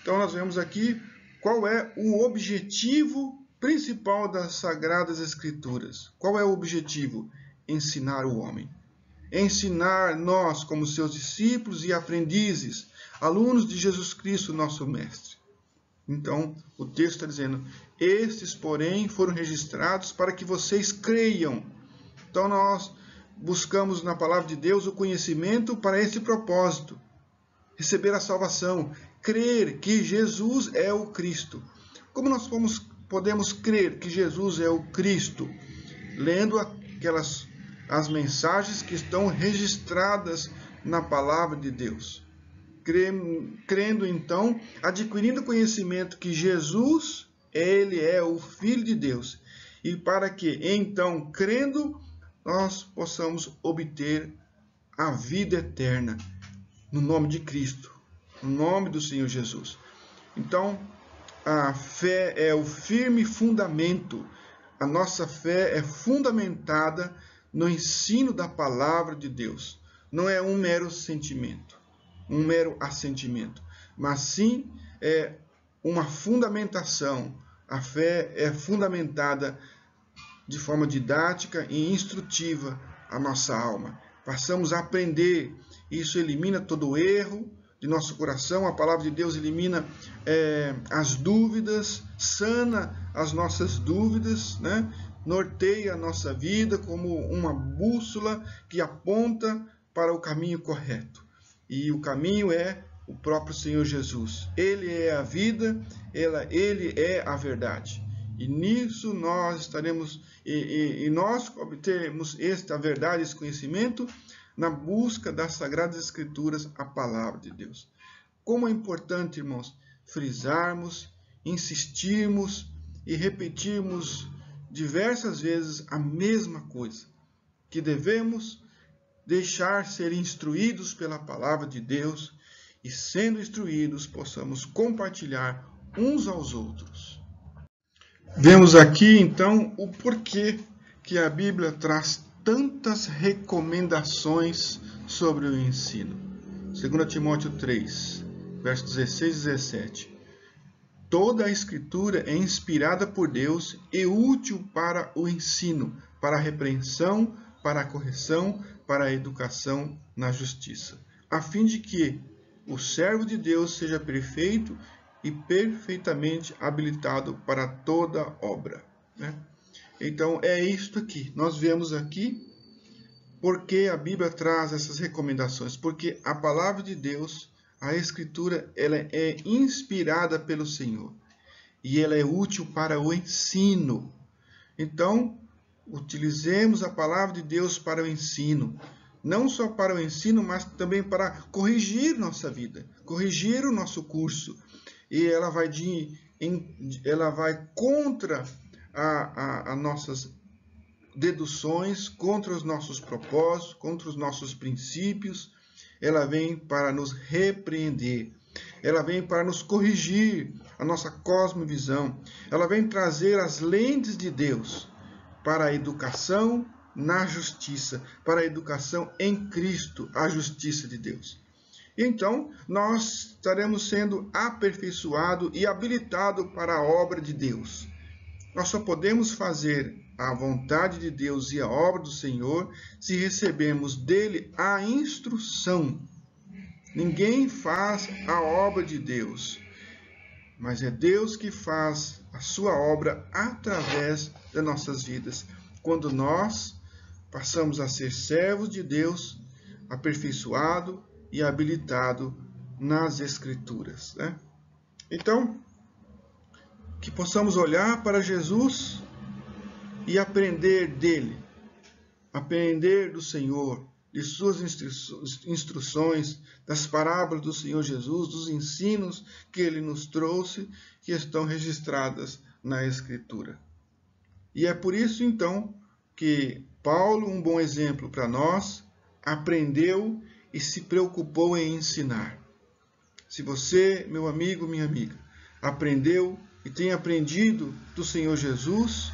Então nós vemos aqui qual é o objetivo principal das Sagradas Escrituras. Qual é o objetivo? Ensinar o homem. Ensinar nós, como seus discípulos e aprendizes, alunos de Jesus Cristo, nosso Mestre. Então, o texto está dizendo: estes, porém, foram registrados para que vocês creiam. Então, nós buscamos na palavra de Deus o conhecimento para esse propósito. Receber a salvação. Crer que Jesus é o Cristo. Como nós podemos crer que Jesus é o Cristo? Lendo as mensagens que estão registradas na palavra de Deus. Crendo, então, adquirindo conhecimento que Jesus, ele é o Filho de Deus. E para que, então, crendo, nós possamos obter a vida eterna no nome de Cristo, no nome do Senhor Jesus. Então, a fé é o firme fundamento. A nossa fé é fundamentada no ensino da palavra de Deus. Não é um mero sentimento, um mero assentimento, mas sim é uma fundamentação. A fé é fundamentada de forma didática e instrutiva a nossa alma. Passamos a aprender. Isso elimina todo o erro de nosso coração. A palavra de Deus elimina as dúvidas, sana as nossas dúvidas, norteia a nossa vida como uma bússola que aponta para o caminho correto. E o caminho é o próprio Senhor Jesus. Ele é a vida, ele é a verdade. E nisso nós estaremos, e nós obteremos esta verdade, esse conhecimento, na busca das Sagradas Escrituras, a palavra de Deus. Como é importante, irmãos, frisarmos, insistirmos e repetirmos diversas vezes a mesma coisa, que devemos deixar ser instruídos pela palavra de Deus e, sendo instruídos, possamos compartilhar uns aos outros. Vemos aqui, então, o porquê que a Bíblia traz tantas recomendações sobre o ensino. 2 Timóteo 3, versos 16 e 17. Toda a Escritura é inspirada por Deus e útil para o ensino, para a repreensão, para a correção, para a educação na justiça, a fim de que o servo de Deus seja perfeito e perfeitamente habilitado para toda obra. Então, é isto aqui. Nós vemos aqui porque a Bíblia traz essas recomendações. Porque a palavra de Deus, a Escritura, ela é inspirada pelo Senhor. E ela é útil para o ensino. Então, utilizemos a palavra de Deus para o ensino. Não só para o ensino, mas também para corrigir nossa vida, corrigir o nosso curso. E ela vai contra as nossas deduções, contra os nossos propósitos, contra os nossos princípios. Ela vem para nos repreender. Ela vem para nos corrigir a nossa cosmovisão. Ela vem trazer as lentes de Deus para a educação na justiça, para a educação em Cristo, a justiça de Deus. Então, nós estaremos sendo aperfeiçoados e habilitados para a obra de Deus. Nós só podemos fazer a vontade de Deus e a obra do Senhor se recebermos dele a instrução. Ninguém faz a obra de Deus, mas é Deus que faz a sua obra através das nossas vidas. Quando nós passamos a ser servos de Deus, aperfeiçoado e habilitado nas Escrituras. Então, que possamos olhar para Jesus e aprender dele, aprender do Senhor, de suas instruções, das parábolas do Senhor Jesus, dos ensinos que ele nos trouxe, que estão registradas na Escritura. E é por isso, então, que Paulo, um bom exemplo para nós, aprendeu e se preocupou em ensinar. Se você, meu amigo, minha amiga, aprendeu e tem aprendido do Senhor Jesus,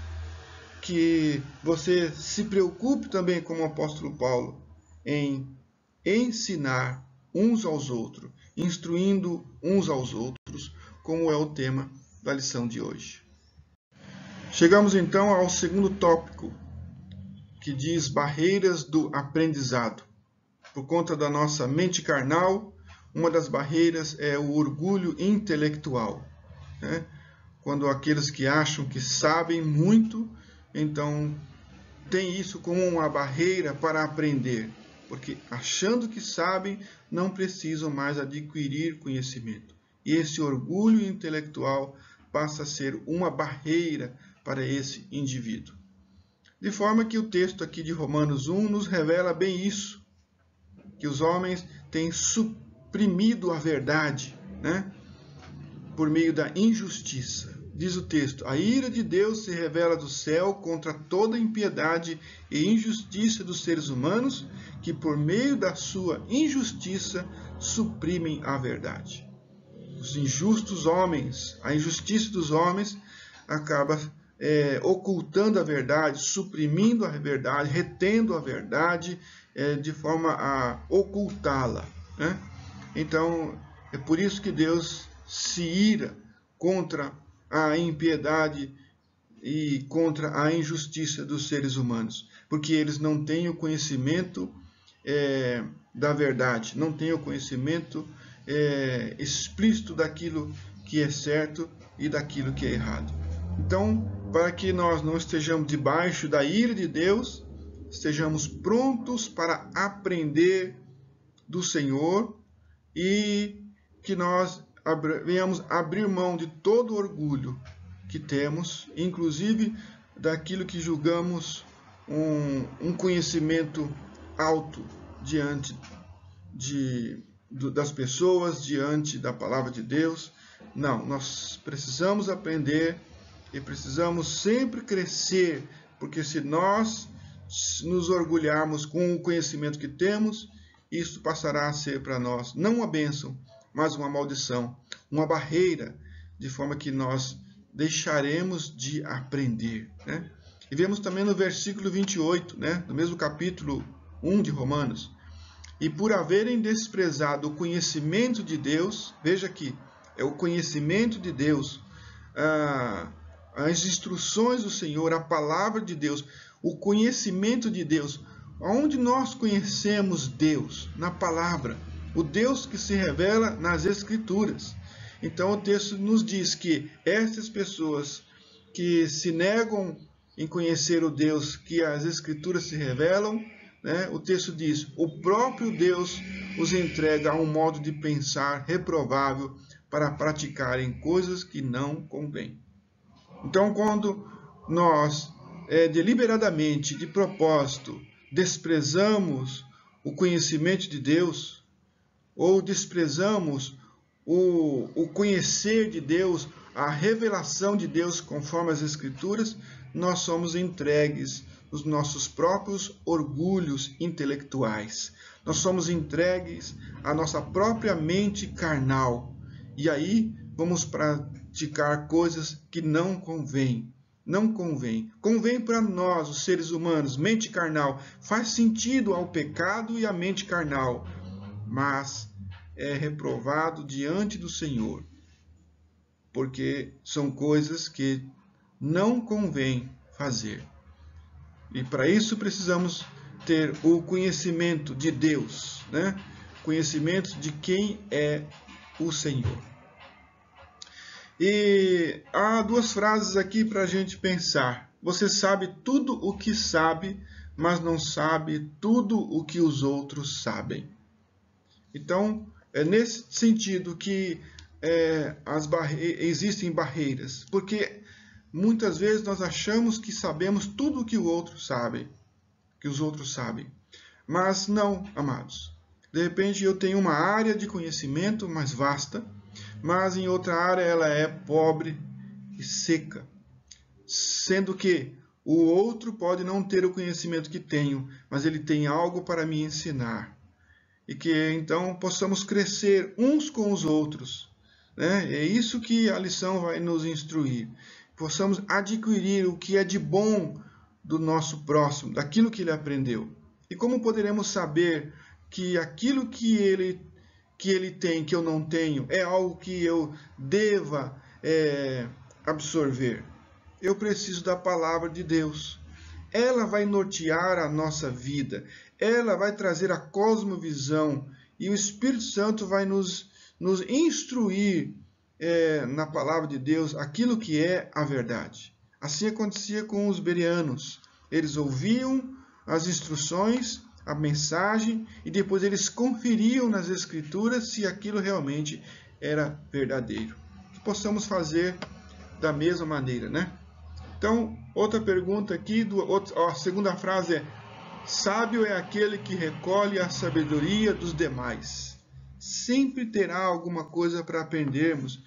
que você se preocupe também, como o apóstolo Paulo, em ensinar uns aos outros, instruindo uns aos outros, como é o tema da lição de hoje. Chegamos então ao segundo tópico, que diz barreiras do aprendizado. Por conta da nossa mente carnal, uma das barreiras é o orgulho intelectual. Quando aqueles que acham que sabem muito, então tem isso como uma barreira para aprender, porque achando que sabem, não precisam mais adquirir conhecimento. E esse orgulho intelectual passa a ser uma barreira para esse indivíduo. De forma que o texto aqui de Romanos 1 nos revela bem isso, que os homens têm suprimido a verdade, por meio da injustiça. Diz o texto: a ira de Deus se revela do céu contra toda impiedade e injustiça dos seres humanos, que por meio da sua injustiça suprimem a verdade. Os injustos homens, a injustiça dos homens acaba ocultando a verdade, suprimindo a verdade, retendo a verdade, de forma a ocultá-la. Então, é por isso que Deus se ira contra a impiedade e contra a injustiça dos seres humanos, porque eles não têm o conhecimento da verdade, não têm o conhecimento explícito daquilo que é certo e daquilo que é errado. Então, para que nós não estejamos debaixo da ira de Deus, estejamos prontos para aprender do Senhor e que nós venhamos abrir mão de todo o orgulho que temos, inclusive daquilo que julgamos um conhecimento alto diante das pessoas, diante da palavra de Deus. Não, nós precisamos aprender e precisamos sempre crescer, porque se nós nos orgulharmos com o conhecimento que temos, isso passará a ser para nós não uma bênção, mas uma maldição, uma barreira, de forma que nós deixaremos de aprender, né? E vemos também no versículo 28, né, do mesmo capítulo 1 de Romanos: e por haverem desprezado o conhecimento de Deus, veja aqui, é o conhecimento de Deus, as instruções do Senhor, a palavra de Deus, o conhecimento de Deus. Onde nós conhecemos Deus? Na palavra. O Deus que se revela nas Escrituras. Então o texto nos diz que essas pessoas que se negam em conhecer o Deus que as Escrituras se revelam, né, o texto diz, o próprio Deus os entrega a um modo de pensar reprovável para praticarem coisas que não convêm. Então, quando nós deliberadamente, de propósito, desprezamos o conhecimento de Deus, ou desprezamos o conhecer de Deus, a revelação de Deus conforme as Escrituras, nós somos entregues os nossos próprios orgulhos intelectuais. Nós somos entregues à nossa própria mente carnal. E aí vamos praticar coisas que não convêm. Não convém. Convém para nós, os seres humanos, mente carnal. Faz sentido ao pecado e à mente carnal. Mas é reprovado diante do Senhor. Porque são coisas que não convém fazer. E para isso precisamos ter o conhecimento de Deus, né? Conhecimento de quem é o Senhor. E há duas frases aqui para a gente pensar. Você sabe tudo o que sabe, mas não sabe tudo o que os outros sabem. Então, é nesse sentido que existem barreiras, porque muitas vezes nós achamos que sabemos tudo o que o outro sabe, que os outros sabem. Mas não, amados. De repente eu tenho uma área de conhecimento mais vasta, mas em outra área ela é pobre e seca. Sendo que o outro pode não ter o conhecimento que tenho, mas ele tem algo para me ensinar. E que então possamos crescer uns com os outros, né? É isso que a lição vai nos instruir. Possamos adquirir o que é de bom do nosso próximo, daquilo que ele aprendeu. E como poderemos saber que aquilo que ele tem, que eu não tenho, é algo que eu deva absorver? Eu preciso da palavra de Deus. Ela vai nortear a nossa vida. Ela vai trazer a cosmovisão. E o Espírito Santo vai nos instruir na palavra de Deus aquilo que é a verdade. Assim acontecia com os bereanos. Eles ouviam as instruções, a mensagem, e depois eles conferiam nas Escrituras se aquilo realmente era verdadeiro. Que possamos fazer da mesma maneira, né? Então, outra pergunta aqui, a segunda frase é: sábio é aquele que recolhe a sabedoria dos demais. Sempre terá alguma coisa para aprendermos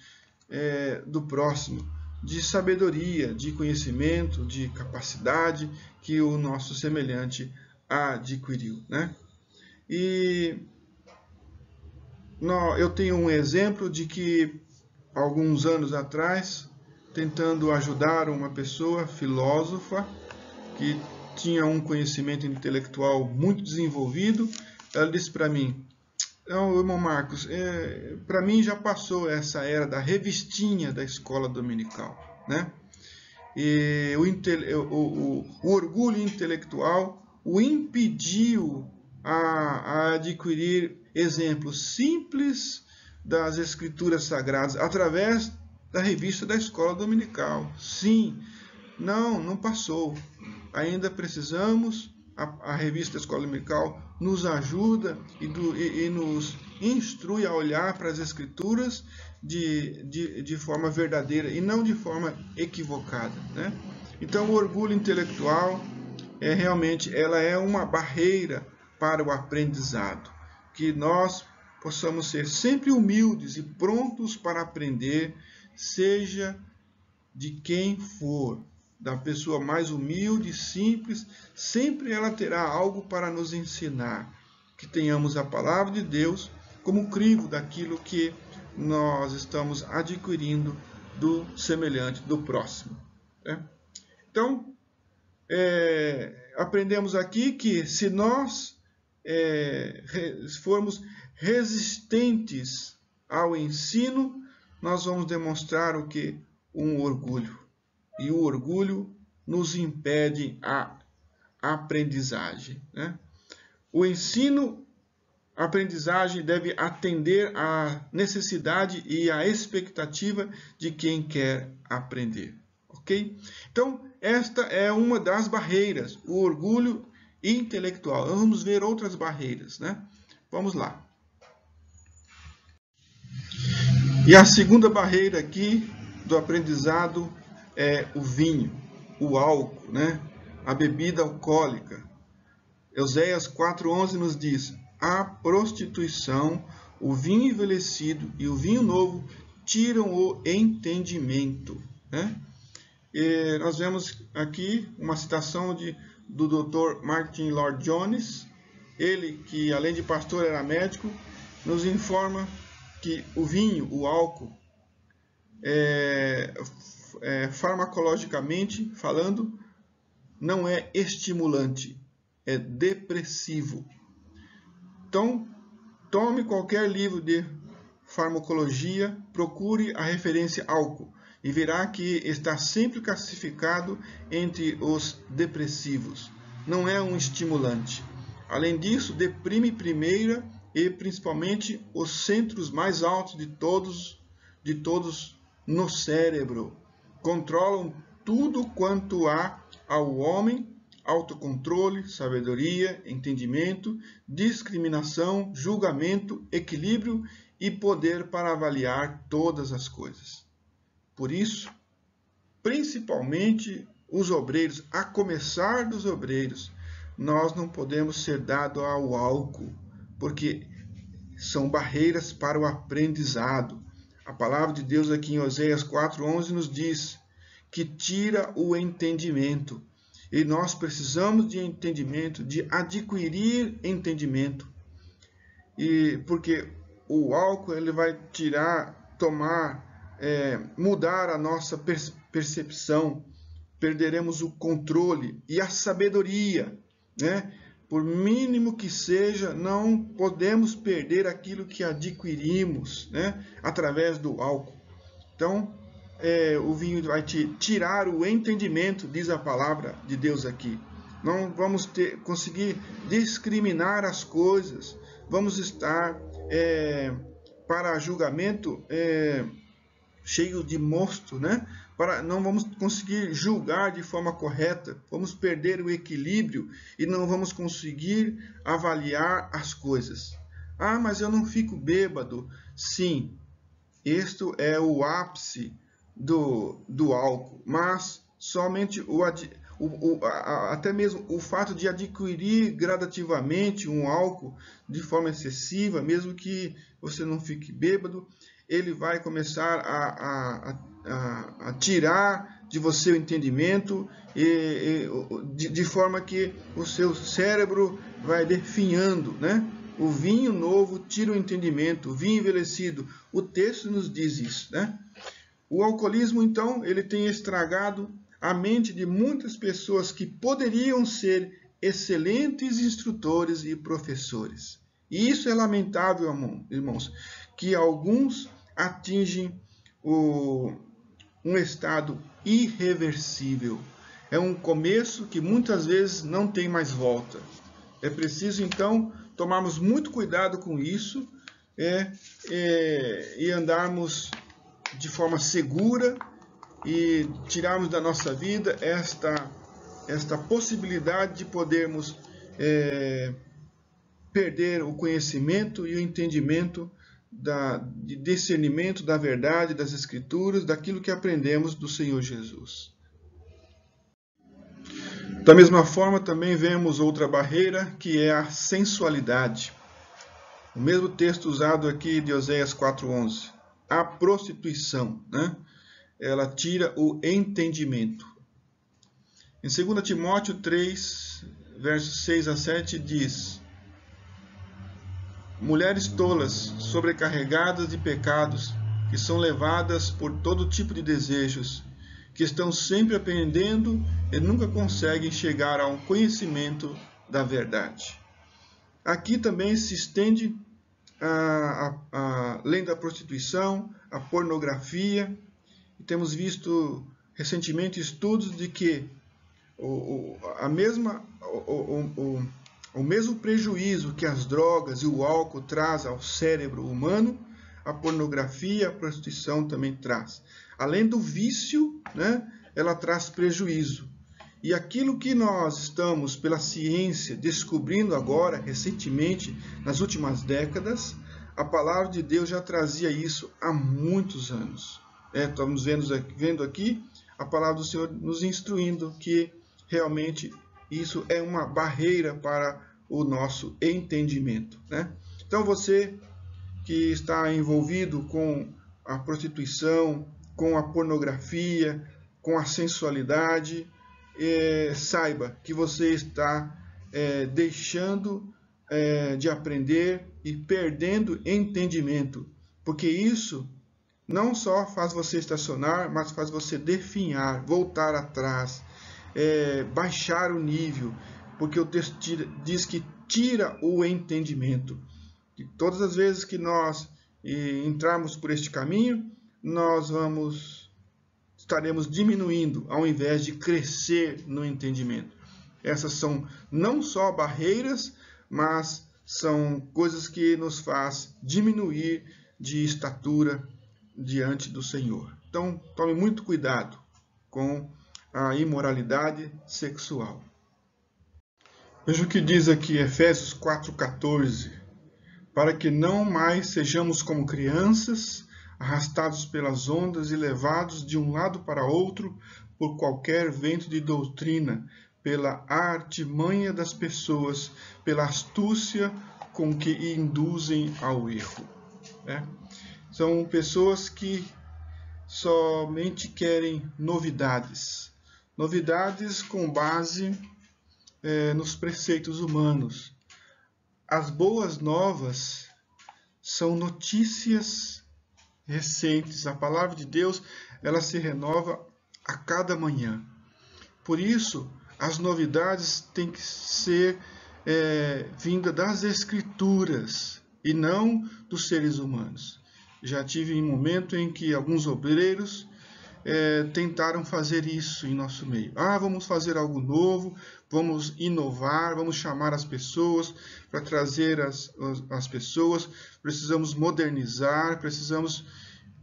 do próximo, de sabedoria, de conhecimento, de capacidade que o nosso semelhante adquiriu, né? E eu tenho um exemplo de que alguns anos atrás, tentando ajudar uma pessoa filósofa que tinha um conhecimento intelectual muito desenvolvido, ela disse para mim: não, irmão Marcos, para mim já passou essa era da revistinha da escola dominical, né? E o orgulho intelectual o impediu a adquirir exemplos simples das Escrituras Sagradas através da revista da escola dominical. Sim, não passou. Ainda precisamos, a revista da escola dominical nos ajuda e nos instrui a olhar para as Escrituras de forma verdadeira e não de forma equivocada, né? Então o orgulho intelectual realmente ela é uma barreira para o aprendizado. Que nós possamos ser sempre humildes e prontos para aprender, seja de quem for, da pessoa mais humilde, simples, sempre ela terá algo para nos ensinar. Que tenhamos a palavra de Deus como crivo daquilo que nós estamos adquirindo do semelhante, do próximo. Né? Então, aprendemos aqui que se nós formos resistentes ao ensino, nós vamos demonstrar o que? Um orgulho. E o orgulho nos impede a aprendizagem. Né? O ensino, a aprendizagem deve atender à necessidade e à expectativa de quem quer aprender. Ok? Então, esta é uma das barreiras, o orgulho intelectual. Vamos ver outras barreiras, né? Vamos lá. E a segunda barreira aqui do aprendizado é o vinho, o álcool, né? A bebida alcoólica. Oséias 4:11 nos diz: a prostituição, o vinho envelhecido e o vinho novo tiram o entendimento. Né? E nós vemos aqui uma citação do Dr. Martin Lloyd-Jones, ele que além de pastor era médico, nos informa que o vinho, o álcool, farmacologicamente falando, não é estimulante, é depressivo. Então, tome qualquer livro de farmacologia, procure a referência álcool e verá que está sempre classificado entre os depressivos. Não é um estimulante. Além disso, deprime primeira e principalmente os centros mais altos de todos no cérebro. Controlam tudo quanto há ao homem: autocontrole, sabedoria, entendimento, discriminação, julgamento, equilíbrio e poder para avaliar todas as coisas. Por isso, principalmente os obreiros, a começar dos obreiros, nós não podemos ser dados ao álcool, porque são barreiras para o aprendizado. A palavra de Deus aqui em Oséias 4:11 nos diz que tira o entendimento. E nós precisamos de entendimento, de adquirir entendimento. E porque o álcool ele vai mudar a nossa percepção, perderemos o controle e a sabedoria, né? Por mínimo que seja, não podemos perder aquilo que adquirimos, né? Através do álcool. Então, o vinho vai te tirar o entendimento, diz a palavra de Deus aqui. Não vamos conseguir discriminar as coisas, vamos estar para julgamento cheio de mosto, né? Não vamos conseguir julgar de forma correta, vamos perder o equilíbrio e não vamos conseguir avaliar as coisas. Ah, mas eu não fico bêbado. Sim, isto é o ápice do álcool, mas somente até mesmo o fato de adquirir gradativamente um álcool de forma excessiva, mesmo que você não fique bêbado, ele vai começar a tirar de você o entendimento de forma que o seu cérebro vai definhando, né? O vinho novo tira o entendimento, o vinho envelhecido, o texto nos diz isso, né? O alcoolismo, então, ele tem estragado a mente de muitas pessoas que poderiam ser excelentes instrutores e professores. E isso é lamentável, irmãos, que alguns atingem um estado irreversível. É um começo que muitas vezes não tem mais volta. É preciso, então, tomarmos muito cuidado com isso e andarmos de forma segura e tirarmos da nossa vida esta possibilidade de podermos perder o conhecimento e o entendimento de discernimento da verdade, das Escrituras, daquilo que aprendemos do Senhor Jesus. Da mesma forma, também vemos outra barreira, que é a sensualidade. O mesmo texto usado aqui de Oséias 4:11. A prostituição, né? Ela tira o entendimento. Em 2 Timóteo 3, versos 6 a 7, diz: mulheres tolas, sobrecarregadas de pecados, que são levadas por todo tipo de desejos, que estão sempre aprendendo e nunca conseguem chegar a um conhecimento da verdade. Aqui também se estende, além da prostituição, a pornografia. E temos visto recentemente estudos de que o mesmo prejuízo que as drogas e o álcool traz ao cérebro humano, a pornografia, a prostituição também traz. Além do vício, né, ela traz prejuízo. E aquilo que nós estamos, pela ciência, descobrindo agora, recentemente, nas últimas décadas, a palavra de Deus já trazia isso há muitos anos. Estamos vendo aqui a palavra do Senhor nos instruindo que realmente isso é uma barreira para o nosso entendimento, né? Então você que está envolvido com a prostituição, com a pornografia, com a sensualidade, saiba que você está deixando de aprender e perdendo entendimento, porque isso não só faz você estacionar, mas faz você definhar, voltar atrás, baixar o nível, porque o texto diz que tira o entendimento. E todas as vezes que nós entrarmos por este caminho, nós estaremos diminuindo, ao invés de crescer no entendimento. Essas são não só barreiras, mas são coisas que nos faz diminuir de estatura diante do Senhor. Então, tome muito cuidado com a imoralidade sexual. Veja o que diz aqui Efésios 4,14. Para que não mais sejamos como crianças, arrastados pelas ondas e levados de um lado para outro por qualquer vento de doutrina, pela artimanha das pessoas, pela astúcia com que induzem ao erro. São pessoas que somente querem novidades. Novidades com base nos preceitos humanos. As boas novas são notícias recentes. A palavra de Deus, ela se renova a cada manhã. Por isso, as novidades têm que ser vinda das Escrituras e não dos seres humanos. Já tive um momento em que alguns obreiros tentaram fazer isso em nosso meio. Vamos fazer algo novo, vamos inovar, vamos chamar as pessoas para trazer as pessoas, precisamos modernizar, precisamos...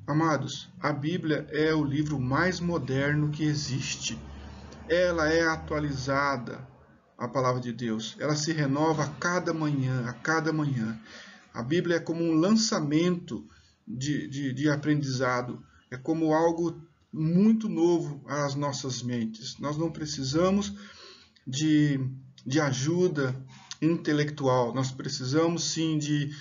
Amados, a Bíblia é o livro mais moderno que existe. Ela é atualizada, a palavra de Deus. Ela se renova a cada manhã, a cada manhã. A Bíblia é como um lançamento de aprendizado, é como algo muito novo às nossas mentes. Nós não precisamos de ajuda intelectual, nós precisamos sim de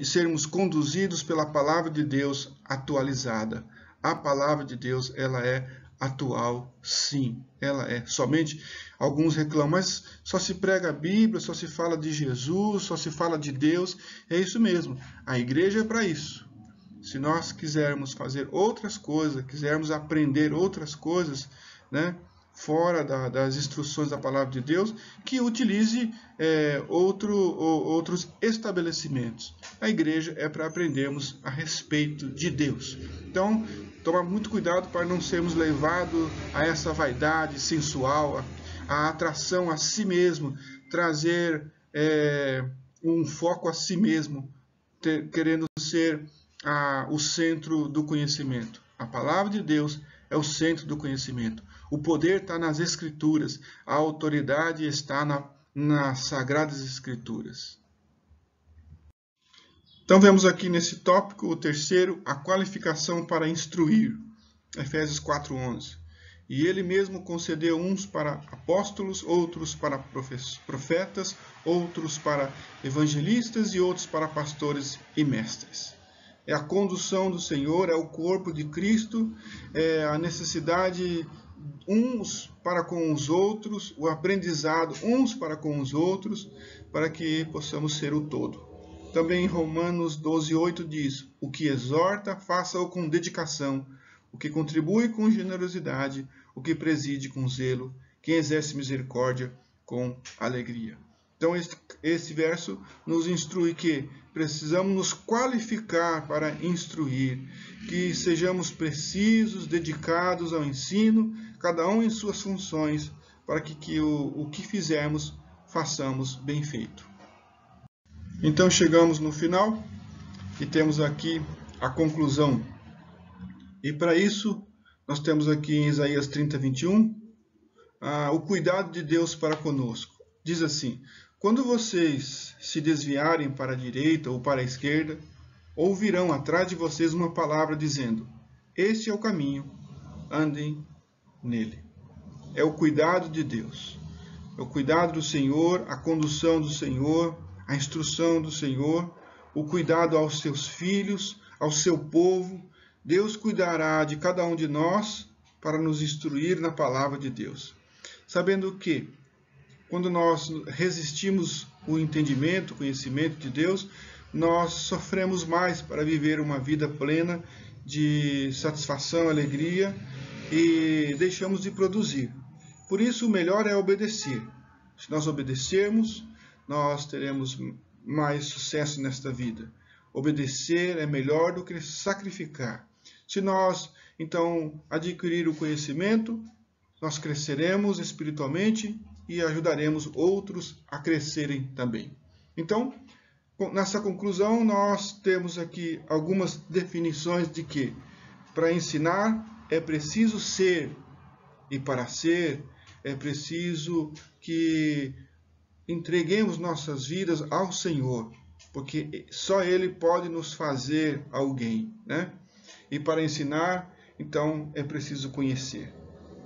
sermos conduzidos pela palavra de Deus atualizada. A palavra de Deus, ela é atual, sim, ela é. Somente alguns reclamam, mas só se prega a Bíblia, só se fala de Jesus, só se fala de Deus. É isso mesmo, a igreja é para isso. Se nós quisermos fazer outras coisas, quisermos aprender outras coisas, né, fora das instruções da palavra de Deus, que utilize outros estabelecimentos. A igreja é para aprendermos a respeito de Deus. Então, tomar muito cuidado para não sermos levados a essa vaidade sensual, a atração a si mesmo, trazer um foco a si mesmo, querendo ser o centro do conhecimento. A palavra de Deus é o centro do conhecimento. O poder está nas Escrituras. A autoridade está nas Sagradas Escrituras. Então vemos aqui nesse tópico, o terceiro, a qualificação para instruir. Efésios 4:11. E ele mesmo concedeu uns para apóstolos, outros para profetas, outros para evangelistas e outros para pastores e mestres. É a condução do Senhor, é o corpo de Cristo, é a necessidade uns para com os outros, o aprendizado uns para com os outros, para que possamos ser o todo. Também em Romanos 12:8 diz: o que exorta, faça-o com dedicação, o que contribui com generosidade, o que preside com zelo, quem exerce misericórdia com alegria. Então esse verso nos instrui que precisamos nos qualificar para instruir, que sejamos precisos, dedicados ao ensino, cada um em suas funções, para que o que fizermos, façamos bem feito. Então chegamos no final e temos aqui a conclusão. E para isso, nós temos aqui em Isaías 30:21, o cuidado de Deus para conosco. Diz assim: quando vocês se desviarem para a direita ou para a esquerda, ouvirão atrás de vocês uma palavra dizendo: este é o caminho, andem nele. É o cuidado de Deus. É o cuidado do Senhor, a condução do Senhor, a instrução do Senhor, o cuidado aos seus filhos, ao seu povo. Deus cuidará de cada um de nós para nos instruir na palavra de Deus. Sabendo que, quando nós resistimos o entendimento, o conhecimento de Deus, nós sofremos mais para viver uma vida plena de satisfação, alegria, e deixamos de produzir. Por isso, o melhor é obedecer. Se nós obedecermos, nós teremos mais sucesso nesta vida. Obedecer é melhor do que sacrificar. Se nós, então, adquirir o conhecimento, nós cresceremos espiritualmente e ajudaremos outros a crescerem também. Então, nessa conclusão, nós temos aqui algumas definições de que, para ensinar, é preciso ser, e para ser, é preciso que entreguemos nossas vidas ao Senhor, porque só Ele pode nos fazer alguém, né? E para ensinar, então, é preciso conhecer.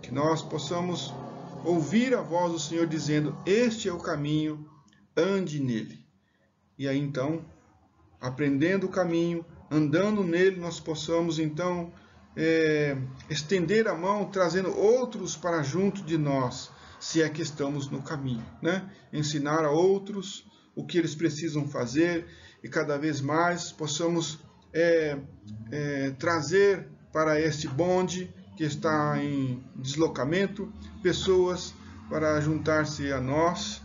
Que nós possamos ouvir a voz do Senhor dizendo: este é o caminho, ande nele. E aí, então, aprendendo o caminho, andando nele, nós possamos, então, estender a mão, trazendo outros para junto de nós, se é que estamos no caminho, né? Ensinar a outros o que eles precisam fazer e cada vez mais possamos trazer para este bonde que está em deslocamento pessoas para juntar-se a nós,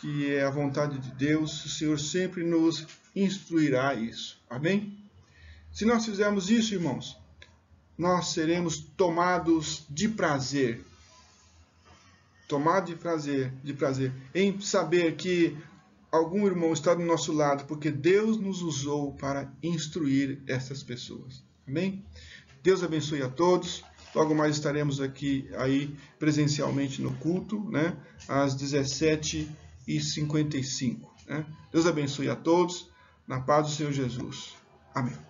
que é a vontade de Deus. O Senhor sempre nos instruirá isso. Amém? Se nós fizermos isso, irmãos, nós seremos tomados de prazer. Tomado de prazer em saber que algum irmão está do nosso lado, porque Deus nos usou para instruir essas pessoas. Amém? Deus abençoe a todos. Logo mais estaremos aqui presencialmente no culto, né? Às 17h55. Né? Deus abençoe a todos. Na paz do Senhor Jesus. Amém.